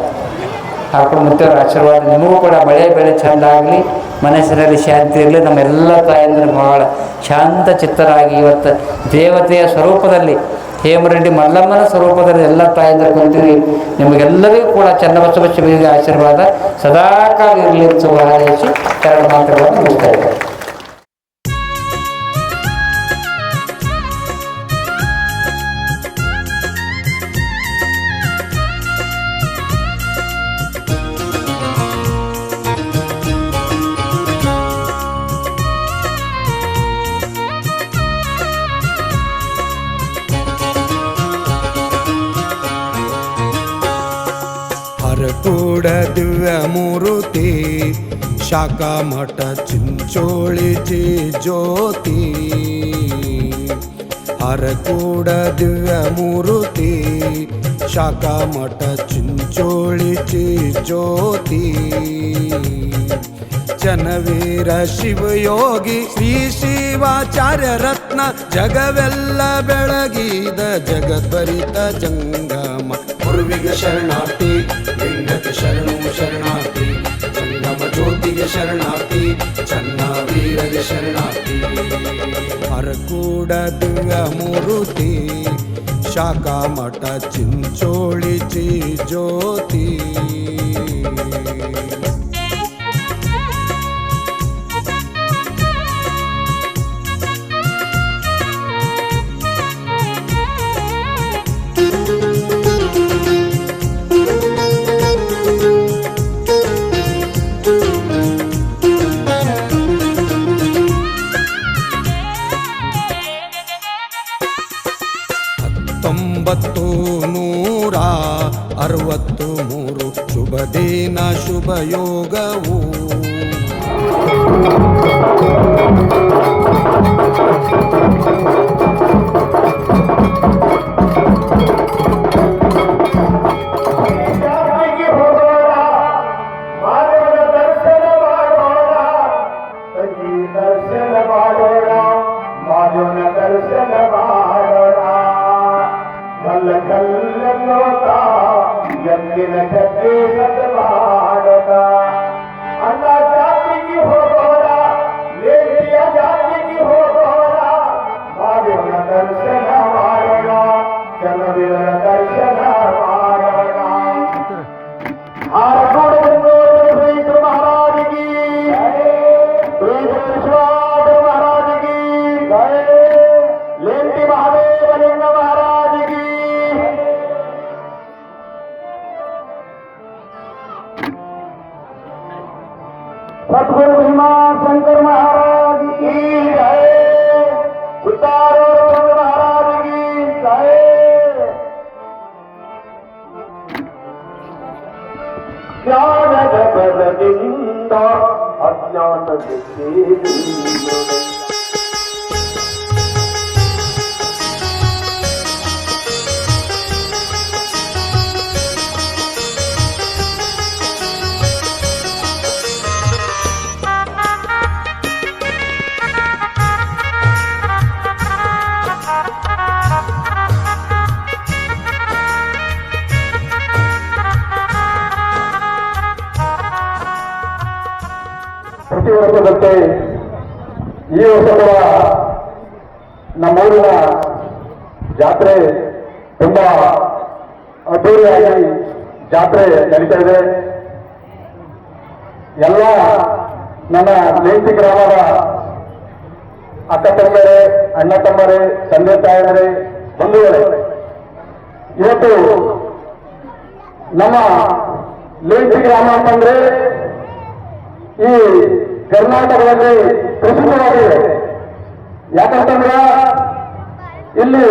ಹರ್ಕೊಂಡು ಮುತ್ತೇವ್ರ ಆಶೀರ್ವಾದ ನಿಮಗೂ ಕೂಡ ಮಳೆ ಬೆಳೆ ಚೆಂದ ಆಗಲಿ, ಮನಸ್ಸಿನಲ್ಲಿ ಶಾಂತಿ ಇರಲಿ. ನಮ್ಮೆಲ್ಲ ತಾಯಂದ್ರೆ ಭಾಳ ಶಾಂತ ಚಿತ್ತರಾಗಿ ಇವತ್ತು ದೇವತೆಯ ಸ್ವರೂಪದಲ್ಲಿ, ಹೇಮರೆಡ್ಡಿ ಮಲ್ಲಮ್ಮನ ಸ್ವರೂಪದಲ್ಲಿ ಎಲ್ಲ ತಾಯಂದ್ರೆ ಕುಂತೀವಿ. ನಿಮಗೆಲ್ಲರಿಗೂ ಕೂಡ ಚನ್ನಬಸವ ಶಿವನಿಗೆ ಆಶೀರ್ವಾದ ಸದಾಕಾಲ ಇರಲಿ ಅಂತ ಹಾರೈಸಿ 2 ಮಾತುಗಳನ್ನು ಮುಗಿಸ್ತಾ ಇದ್ದಾರೆ. ಕೂಡ ದಿವ್ಯ ಮೂರುತಿ ಶಾಖಾ ಮಠ ಚಿಂಚೋಳಿ ಜ್ಯೋತಿ. ಹರಕೂಡ ದಿವ್ಯ ಮೂರುತಿ ಶಾಖಾ ಮಠ ಚಿಂಚೋಳಿ ಜ್ಯೋತಿ. ಜನವೀರ ಶಿವಯೋಗಿ ಶ್ರೀ ಶಿವಾಚಾರ್ಯ ರತ್ನ ಜಗವೆಲ್ಲ ಬೆಳಗಿದ ಜಗದ್ಭರಿತ ಜಂಗಮ. ಗುರುವಿಗೆ ಶರಣಾರ್ಥಿ, ಲಿಂಗಕ್ಕೆ ಶರಣು ಶರಣಾರ್ಥಿ, ಜಂಗಮ ಜ್ಯೋತಿಗೆ ಶರಣಾರ್ಥಿ, ಚನ್ನವೀರಗೆ ಶರಣಾರ್ಥಿ. ಹರಕೂಡ ದಿವ್ಯ ಮೂರುತಿ ಶಾಖಾ ಮಠ ಚಿಂಚೋಳಿ ಜ್ಯೋತಿ. $1963 ಶುಭ ದಿನ ಶುಭ ಯೋಗವು. सतगुरु भीमा शंकर महाराज की जय, सितारो महाराज की जय. ज्ञान जगदिंद अज्ञान ಪ್ರತಿ ವರ್ಷದಂತೆ ಈ ವರ್ಷ ಕೂಡ ನಮ್ಮೂರಿನ ಜಾತ್ರೆ ತುಂಬಾ ಅದ್ದೂರಿಯಾಗಿ ಜಾತ್ರೆ ನಡೀತಾ ಇದೆ. ಎಲ್ಲ ನನ್ನ ಲೇಂತಿ ಗ್ರಾಮದ ಅಕ್ಕ ತಂಬರೇ, ಅಣ್ಣ ತಮ್ಮರೇ, ತಂದೆ ತಾಯರೇ, ಬಂಧುಗಳೇ, ಇವತ್ತು ನಮ್ಮ ಲೇಂತಿ ಗ್ರಾಮ ಅಂತಂದ್ರೆ ಈ ಕರ್ನಾಟಕದಲ್ಲಿ ಪ್ರಸಿದ್ಧವಾಗಿದೆ. ಯಾಕಂತಂದ್ರೆ ಇಲ್ಲಿ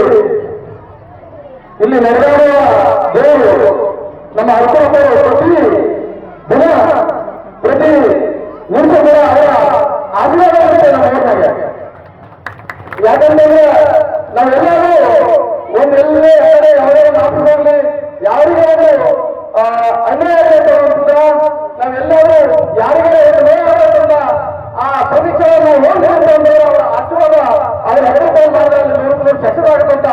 ನಡೆದಾಡುವ ದೇವರು ನಮ್ಮ ಹರಕೂರು ಪ್ರತಿ ದಿನ ಪ್ರತಿ ನಿಮಿಷ ಕೂಡ ಅವರ ಆಶೀರ್ವಾದ ನಮ್ಮ ಊರಿನಾಗೆ. ಯಾಕಂತಂದ್ರೆ ನಾವೆಲ್ಲರೂ ಒಂದೆಲ್ಲೇ ಕಡೆ ಯಾವುದೇ ಮಾತುಗಳಲ್ಲಿ ಯಾರಿಗೂ ಅನ್ಯಾಯ ನಾವೆಲ್ಲರೂ ಯಾರಿಗೇ ನೋಡೋದ್ರಿಂದ ಆ ಭವಿಷ್ಯವನ್ನು ಹೋಲಿಸಿಕೊಂಡು ಅವರ ಆಶೀರ್ವಾದ ಅವರ ಹೆಸರು ಶಕ್ತರಾಗಬೇಕಂತ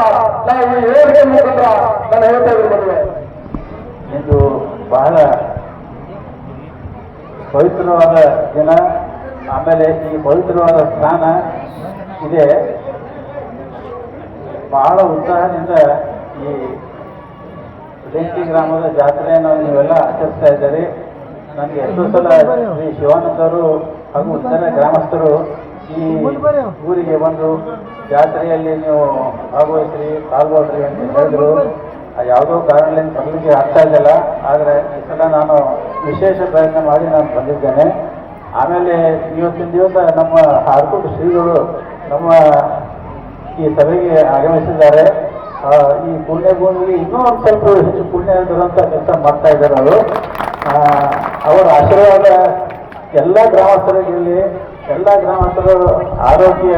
ನಾವು ಈ ಹೇಳಿಕೆ ಮುಖಾಂತರ ನಾನು ಹೇಳ್ತಾ ಇದ್ದೀನಿ. ಇದು ಬಹಳ ಪವಿತ್ರವಾದ ದಿನ. ಆಮೇಲೆ ಈ ಪವಿತ್ರವಾದ ಸ್ನಾನ ಇದೆ. ಬಹಳ ಉತ್ಸಾಹದಿಂದ ಈ ಬೆಂಕಿ ಗ್ರಾಮದ ಜಾತ್ರೆಯನ್ನು ನೀವೆಲ್ಲ ಆಚರಿಸ್ತಾ ಇದ್ದೀರಿ. ನನಗೆ ಎಷ್ಟೋ ಸಲ ಶ್ರೀ ಶಿವಾನಂದರು ಹಾಗೂ ಜನ ಗ್ರಾಮಸ್ಥರು ಈ ಊರಿಗೆ ಬಂದು ಜಾತ್ರೆಯಲ್ಲಿ ನೀವು ಭಾಗವಹಿಸ್ರಿ ಪಾಲ್ಗೊಳ್ರಿ ಅಂತ ಹೇಳಿದ್ರು. ಯಾವುದೋ ಕಾರಣದಿಂದ ಬರಲಿಕ್ಕೆ ಆಗ್ತಾ ಇದ್ದಿಲ್ಲ. ಆದರೆ ಈ ಸಲ ನಾನು ವಿಶೇಷ ಪ್ರಯತ್ನ ಮಾಡಿ ನಾನು ಬಂದಿದ್ದೇನೆ. ಆಮೇಲೆ ಇವತ್ತಿನ ದಿವಸ ನಮ್ಮ ಹಾರ್ಕೂಟ ಶ್ರೀಗಳು ನಮ್ಮ ಈ ಸಭೆಗೆ ಆಗಮಿಸಿದ್ದಾರೆ. ಈ ಪುಣ್ಯ ಭೂಮಿಗೆ ಇನ್ನೂ ಒಂದು ಸ್ವಲ್ಪ ಹೆಚ್ಚು ಪುಣ್ಯ ಬರುವಂಥ ಕೆಲಸ ಮಾಡ್ತಾ ಇದ್ದಾರೆ ಅವರು. ಅವರ ಆಶೀರ್ವಾದ ಎಲ್ಲ ಗ್ರಾಮಸ್ಥರಿಗಿರಲಿ. ಎಲ್ಲ ಗ್ರಾಮಸ್ಥರ ಆರೋಗ್ಯ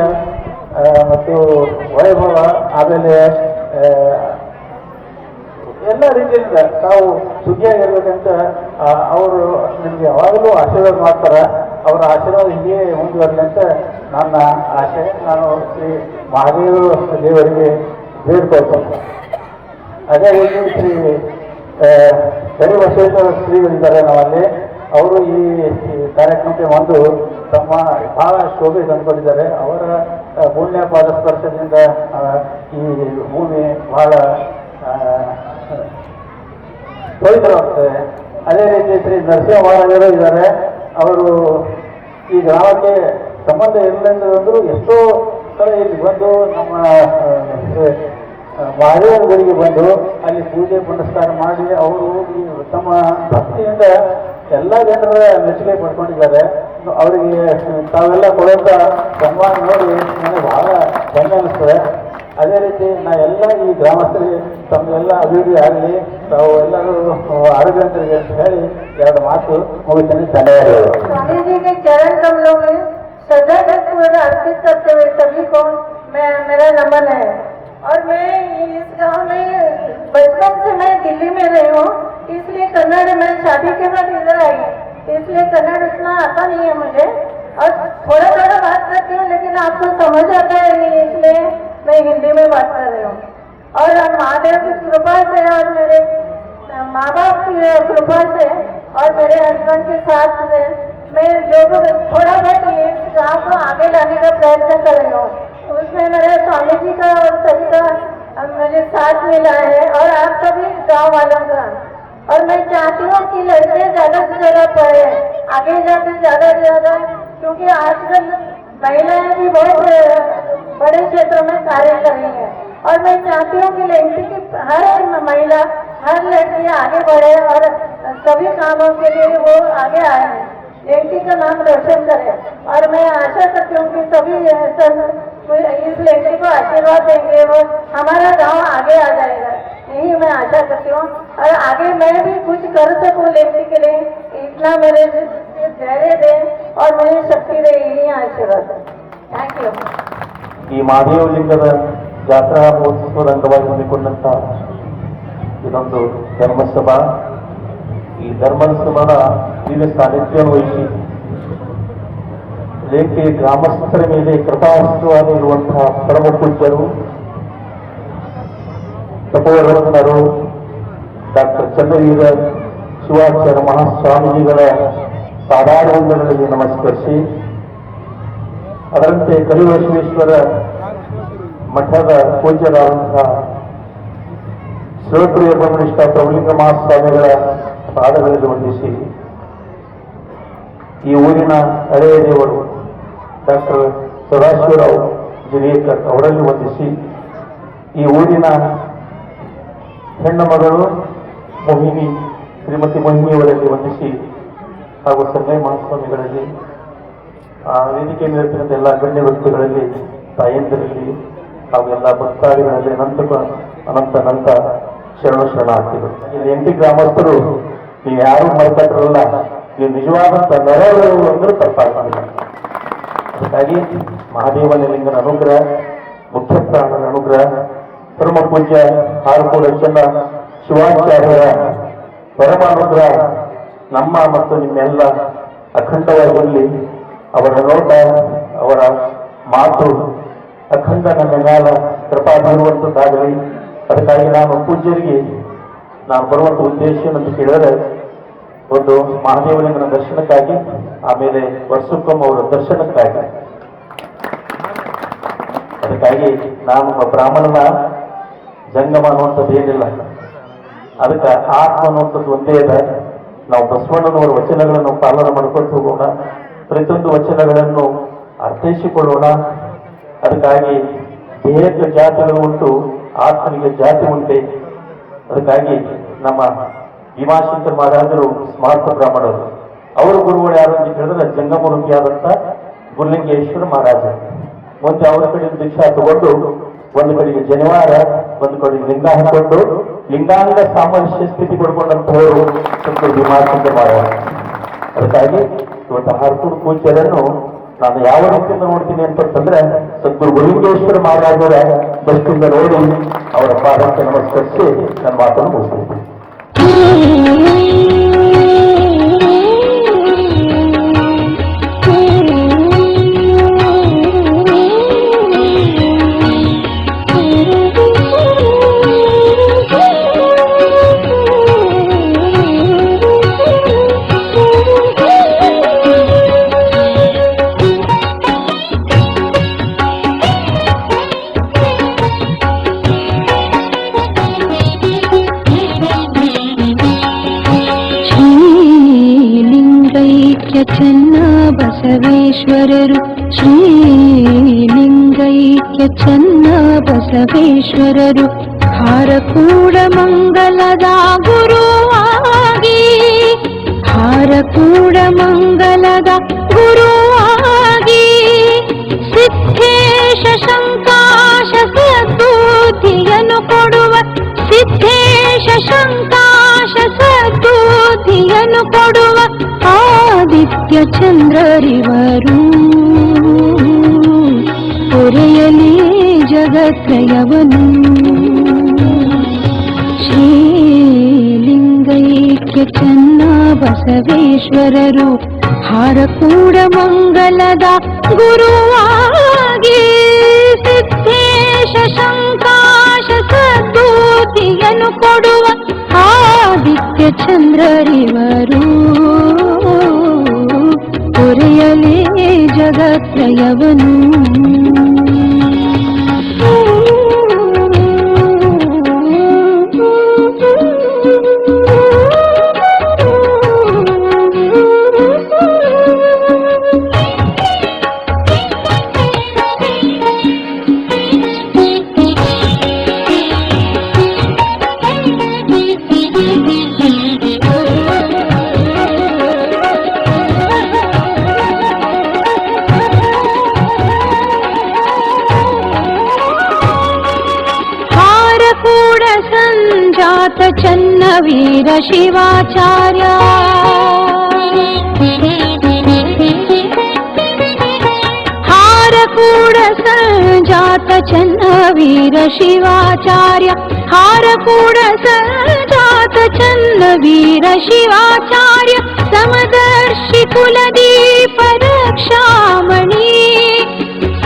ಮತ್ತು ವೈಭವ ಆಮೇಲೆ ಎಲ್ಲ ರೀತಿಯಿಂದ ತಾವು ಸುಖಿಯಾಗಿರ್ಬೇಕಂತ ಅವರು ನಿಮಗೆ ಯಾವಾಗಲೂ ಆಶೀರ್ವಾದ ಮಾಡ್ತಾರೆ. ಅವರ ಆಶೀರ್ವಾದ ಹೀಗೆ ಮುಂದುವರಲಿ ಅಂತ ನನ್ನ ಆಶೆ. ನಾನು ಶ್ರೀ ಮಹಾದೇವ ದೇವರಿಗೆ ಬೇಡ್ಕೊಳ್ತೇನೆ. ಅದೇ ರೀತಿ ಶ್ರೀ ಬಸವೇಶ್ವರ ಶ್ರೀಗಳಿದ್ದಾರೆ ನಮ್ಮಲ್ಲಿ. ಅವರು ಈ ಕಾರ್ಯಕ್ರಮಕ್ಕೆ ಒಂದು ತಮ್ಮ ಬಹಳ ಶೋಭೆ ತಂದುಕೊಂಡಿದ್ದಾರೆ. ಅವರ ಪುಣ್ಯ ಪಾದ ಸ್ಪರ್ಶದಿಂದ ಈ ಭೂಮಿ ಬಹಳ ಪವಿತ್ರವಾಗ್ತದೆ. ಅದೇ ರೀತಿ ಶ್ರೀ ನರಸಿಂಹ ಮಹಾರಾಜರು ಇದ್ದಾರೆ. ಅವರು ಈ ಗ್ರಾಮಕ್ಕೆ ಸಂಬಂಧ ಇರಲೆಂದು ಎಷ್ಟೋ ಸಲ ಇಲ್ಲಿ ಬಂದು ನಮ್ಮ ಮಹಾದೇವರಿಗೆ ಬಂದು ಅಲ್ಲಿ ಪೂಜೆ ಪುನಸ್ಕಾರ ಮಾಡಿ ಅವರು ಈ ತಮ್ಮ ಭಕ್ತಿಯಿಂದ ಎಲ್ಲ ಜನರ ಮೆಚ್ಚುಗೆ ಪಡ್ಕೊಂಡಿದ್ದಾರೆ. ಅವರಿಗೆ ತಾವೆಲ್ಲ ಕೊಡುವಂಥ ಸನ್ಮಾನ ನೋಡಿ ನನಗೆ ಬಹಳ ಹೆಮ್ಮೆ ಅನ್ನಿಸ್ತದೆ. ಅದೇ ರೀತಿ ಎಲ್ಲ ಈ ಗ್ರಾಮಸ್ಥರಿಗೆ ತಮಗೆಲ್ಲ ಅಭಿವೃದ್ಧಿ ಆಗಲಿ, ತಾವು ಎಲ್ಲರೂ ಆರೋಗ್ಯವಂತರಿಗೆ ಅಂತ ಹೇಳಿ ಎರಡು ಮಾತು ಮುಗಿಸ್ತೀನಿ. ಧನ್ಯವಾದಗಳು. स्वामी जी के चरण कमलों में श्रद्धा अर्पित करते हुए सभी को मेरा नमन है। और मैं इस गांव में बचपन से मैं दिल्ली में रही हूँ, इसलिए कन्नड़ मैं शादी के बाद इधर आई, इसलिए कन्नड़ उतना आता नहीं है मुझे और थोड़ा थोड़ा बात करती हूँ, लेकिन आपको समझ आता है नहीं, इसलिए मैं हिंदी में बात कर रही हूँ। और महादेव की कृपा से और मेरे माँ बाप की कृपा से और मेरे हस्बैंड के साथ में मैं जो थोड़ा बहुत इस गाँव को आगे लाने का प्रयत्न कर रही हूँ, उसमें मेरे स्वामी जी का और सभी का मुझे साथ मिला है और आप सभी गाँव वालों का। और मैं चाहती हूँ कि लड़के ज़्यादा से ज़्यादा पढ़े, आगे जाकर ज़्यादा से ज़्यादा, क्योंकि आजकल महिलाएं भी बहुत बड़े क्षेत्रों में कार्य कर रही हैं। और मैं चाहती हूँ कि लड़की की हर महिला, हर लड़की आगे बढ़े और सभी कामों के लिए वो आगे आए, लड़की का नाम रोशन करे। और मैं आशा करती हूँ कि सभी इस लड़की को आशीर्वाद देंगे, वो हमारा गांव आगे आ जाएगा, यही मैं आशा करती हूँ। और आगे मैं भी कुछ कर सकूँ लड़की के लिए, इतना मेरे धैर्य दे और मुझे शक्ति दे, यही आशीर्वाद है। Thank you. ಈ ಮಹಾದೇವಲಿಂಗದ ಜಾತ್ರಾ ಮಹೋತ್ಸವದ ಅಂಗವಾಗಿ ಹಮ್ಮಿಕೊಂಡಂತ ಇದೊಂದು ಧರ್ಮಸಭಾ. ಈ ಧರ್ಮಸಭಾದ ದಿವ್ಯ ಸಾನ್ನಿಧ್ಯವನ್ನು ವಹಿಸಿ ಲೇಖೆ ಗ್ರಾಮಸ್ಥರ ಮೇಲೆ ಕೃಪಾವಸ್ತುವಾಗಿರುವಂತಹ ಪರಮ ಪೂಜ್ಯರು ತಪೋರತ್ನರು ಡಾಕ್ಟರ್ ಚಂದ್ರವೀರ ಶಿವಾಚಾರ್ಯ ಮಹಾಸ್ವಾಮೀಜಿಗಳ ಪಾದಾರವಿಂದಗಳಲ್ಲಿ ನಮಸ್ಕರಿಸಿ, ಅದರಂತೆ ಕಲಿಬಸವೇಶ್ವರ ಮಠದ ಪೂಜ್ಯರಾದಂತಹ ಶಿವಪ್ರಿಯ ಬ್ರಹ್ಮನಿಷ್ಠ ಪ್ರಭುಲಿಂಗ ಮಹಾಸ್ವಾಮಿಗಳ ಪಾದಗಳಲ್ಲಿ ವಂದಿಸಿ, ಈ ಊರಿನ ಹಳೆಯ ದೇವರು ಡಾಕ್ಟರ್ ಸದಾಶಿವರಾವ್ ಜಿರಿಯಕರ್ ಅವರಲ್ಲಿ ವಂದಿಸಿ, ಈ ಊರಿನ ಹೆಣ್ಣು ಮಗಳು ಮೋಹಿನಿ ಶ್ರೀಮತಿ ಮೋಹಿನಿಯವರಲ್ಲಿ ವಂದಿಸಿ, ಹಾಗೂ ಸಂಗಯ ಮಹಾಸ್ವಾಮಿಗಳಲ್ಲಿ, ವೇದಿಕೆ ಮೇಲಿರ್ತಕ್ಕಂಥ ಎಲ್ಲ ಗಣ್ಯ ವ್ಯಕ್ತಿಗಳಲ್ಲಿ, ತಾಯಂದಿರಲ್ಲಿ ಹಾಗೂ ಎಲ್ಲ ಭಕ್ತಾದಿಗಳಲ್ಲಿ ಅನಂತ ಶರಣಾರ್ಥಿಗಳು. ಇಲ್ಲಿ ಎಂಟಿ ಗ್ರಾಮಸ್ಥರು ನೀವು ಯಾರು ಮರೆತರಲ್ಲ, ನೀವು ನಿಜವಾದಂಥ ನರಗಳು ಅಂದ್ರೆ ತಪ್ಪಾಗಿಲ್ಲ. ಅದಕ್ಕಾಗಿ ಮಹಾದೇವನ ಲಿಂಗನ ಅನುಗ್ರಹ ಮುಖ್ಯ ಪ್ರಾಣನ ಅನುಗ್ರಹ, ಪರಮ ಪೂಜ್ಯ ಹಾರಕೂಡ ಚೆನ್ನ ಶಿವಾಚಾರ್ಯರ ಪರಮ ಅನುಗ್ರಹ ನಮ್ಮ ಮತ್ತು ನಿಮ್ಮೆಲ್ಲ ಅಖಂಡವಾಗಿರಲಿ. ಅವರ ನೋಟ, ಅವರ ಮಾತು ಅಖಂಡ ನನ್ನ ಮ್ಯಾಲ ಕೃಪಾ ಬೀರುವಂಥದ್ದಾಗಲಿ. ಅದಕ್ಕಾಗಿ ನಾನು ಪೂಜ್ಯರಿಗೆ ನಾನು ಬರುವಂಥ ಉದ್ದೇಶ ಅಂತ ಕೇಳಿದರೆ, ಒಂದು ಮಹಾದೇವಲಿಂಗನ ದರ್ಶನಕ್ಕಾಗಿ, ಆಮೇಲೆ ವರ್ಷಕ್ಕೊಮ್ಮೆ ಅವರ ದರ್ಶನಕ್ಕಾಗಿ. ಅದಕ್ಕಾಗಿ ನಾನು ಬ್ರಾಹ್ಮಣನ ಜಂಗಮ ಅನ್ನುವಂಥದ್ದು ಏನಿಲ್ಲ. ಅದಕ್ಕೆ ಆತ್ಮ ಅನ್ನುವಂಥದ್ದು ಒಂದೇ ಇದೆ. ನಾವು ಬಸವಣ್ಣನವರ ವಚನಗಳನ್ನು ಪಾಲನೆ ಮಾಡ್ಕೊಂಡು ಹೋಗೋಣ, ಪ್ರತಿಯೊಂದು ವಚನಗಳನ್ನು ಅರ್ಥೈಸಿಕೊಳ್ಳೋಣ. ಅದಕ್ಕಾಗಿ ದೇಹಕ್ಕೆ ಜಾತಿಗಳು ಉಂಟು, ಆತ್ಮನಿಗೆ ಜಾತಿ ಉಂಟೆ. ಅದಕ್ಕಾಗಿ ನಮ್ಮ ಭೀಮಾಶಂಕರ ಮಹಾರಾಜರು ಸ್ಮಾರ್ಥ ಬ್ರಾಹ್ಮಣರು. ಅವರ ಗುರುಗಳು ಯಾರು ಅಂತ ಹೇಳಿದ್ರೆ ಜಂಗಮೂರ್ತಿಯಾದಂಥ ಗುರುಲಿಂಗೇಶ್ವರ ಮಹಾರಾಜ. ಮುಂದೆ ಅವರ ಕಡೆ ದೀಕ್ಷಾ ತಗೊಂಡು ಒಂದು ಕಡೆಗೆ ಜನಿವಾರ, ಒಂದು ಕಡೆಗೆ ಲಿಂಗ ಹಾಕೊಂಡು ಲಿಂಗಾಂಗ ಸಾಮರಸ್ಯ ಸ್ಥಿತಿ ಪಡ್ಕೊಂಡಂತಹವರು ಸದ್ಗುರು ಭೀಮಾಶಂಕರ ಮಹಾರಾಜ. ಅದಕ್ಕಾಗಿ ಇವತ್ತು ಹಾರಕೂಡ ಪೂಜ್ಯರನ್ನು ನಾನು ಯಾವ ರೀತಿಯಿಂದ ನೋಡ್ತೀನಿ ಅಂತಂದ್ರೆ, ಸದ್ಗುರು ಗುರುಲಿಂಗೇಶ್ವರ ಮಹಾರಾಜರ ದೃಷ್ಟಿಯಿಂದ ನೋಡಿ ಅವರ ಪಾದಕ್ಕೆ ನಮಸ್ಕರಿಸಿ ನನ್ನ ಮಾತನ್ನು ಮುಗಿಸ್ತೀನಿ. ಚೆನ್ನ ಬಸವೇಶ್ವರರು, ಶ್ರೀಲಿಂಗೈಕ್ಯ ಚೆನ್ನ ಬಸವೇಶ್ವರರು, ಹಾರಕೂಡ ಮಂಗಲದ ಗುರುವಾಗಿ, ಹಾರಕೂಡ ಮಂಗಲದ ಗುರುವಾಗಿ, ಸಿದ್ಧೇಶ ಶಂಕಾಶ ಸದ್ಬುದ್ಧಿಯನ್ನು ಕೊಡುವ, ಸಿದ್ಧೇಶ ಶಂಕಾಶ ಸದ್ಬುದ್ಧಿಯನ್ನು ಕೊಡುವ ಆದಿತ್ಯ ಚಂದ್ರರಿವರು, ಹೊರೆಯಲಿ ಜಗತ್ರಯವನು. ಶ್ರೀಲಿಂಗೈಕ್ಯ ಚೆನ್ನ ಬಸವೇಶ್ವರರು, ಹಾರಕೂಡ ಮಂಗಲದ ಗುರುವಾಗಿ, ಸಿದ್ಧೇಶ ಶಂಕಾಶ ಸದ್ಬುದ್ಧಿಯನ್ನು ಕೊಡುವ ಆದಿತ್ಯ ಚಂದ್ರರಿವರು, ಹೊರೆಯಲೇ ಜಗತ್ರಯವನು. ಚನ್ನವೀರ ಶಿವಾಚಾರ್ಯ, ಹಾರಕೂಡ ಸಂಜಾತ ಚನ್ನವೀರ ಶಿವಾಚಾರ್ಯ, ಹಾರಕೂಡ ಸಂಜಾತ ಚನ್ನವೀರ ಶಿವಾಚಾರ್ಯ, ಸಮದರ್ಶಿ ಕುಲದೀಪ ರಕ್ಷಾಮಣಿ,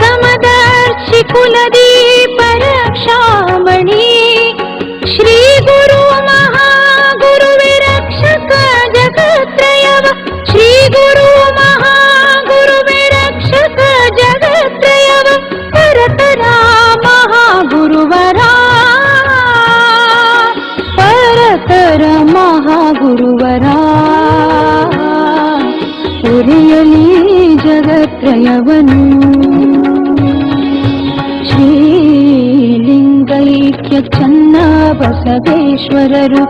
ಸಮದರ್ಶಿ ಕುಲದೀಪ ರಕ್ಷಾಮಣಿ, ಶ್ರೀ ಗುರು ಮಹಾಗುರು ವಿರಕ್ಷಕ ಜಗತ್ರಯವ, ಶ್ರೀ ಗುರು ಮಹಾಗುರು ವಿರಕ್ಷಕ ಜಗತ್ರಯವ, ಪರತರ ಮಹಾಗುರುವರ, ಪರತರ ಮಹಾಗುರುವರ, ಹೊರೆಯಲಿ ಜಗತ್ರಯವನು. ಶ್ರೀಲಿಂಗೈಕ್ಯ ಚೆನ್ನ ಬಸವೇಶ್ವರರು,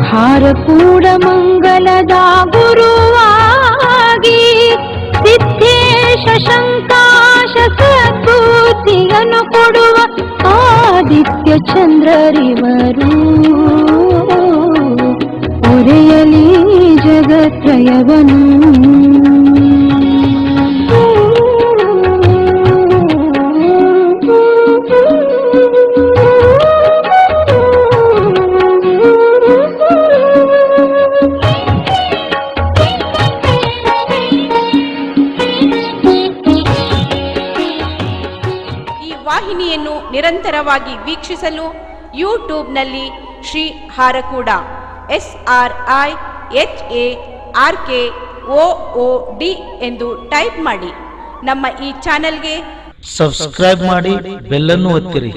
ಹಾರಕೂಡ ಮಂಗಲದ ಗುರುವಾಗಿ, ಸಿದ್ಧೇಶ ಶಂಕಾಶ ಸದ್ಬುದ್ಧಿಯನ್ನು ಕೊಡುವ ಆದಿತ್ಯ ಚಂದ್ರರಿವರು, ಹೊರೆಯಲಿ ಜಗತ್ರಯವನು. ನಿರಂತರವಾಗಿ ವೀಕ್ಷಿಸಲು ಯೂಟ್ಯೂಬ್ನಲ್ಲಿ ಶ್ರೀ ಹಾರಕೂಡ SRIHARKOOD ಎಂದು ಟೈಪ್ ಮಾಡಿ. ನಮ್ಮ ಈ ಚಾನೆಲ್ಗೆ ಸಬ್ಸ್ಕ್ರೈಬ್ ಮಾಡಿ, ಬೆಲ್ಲನ್ನು ಒತ್ತಿರಿ.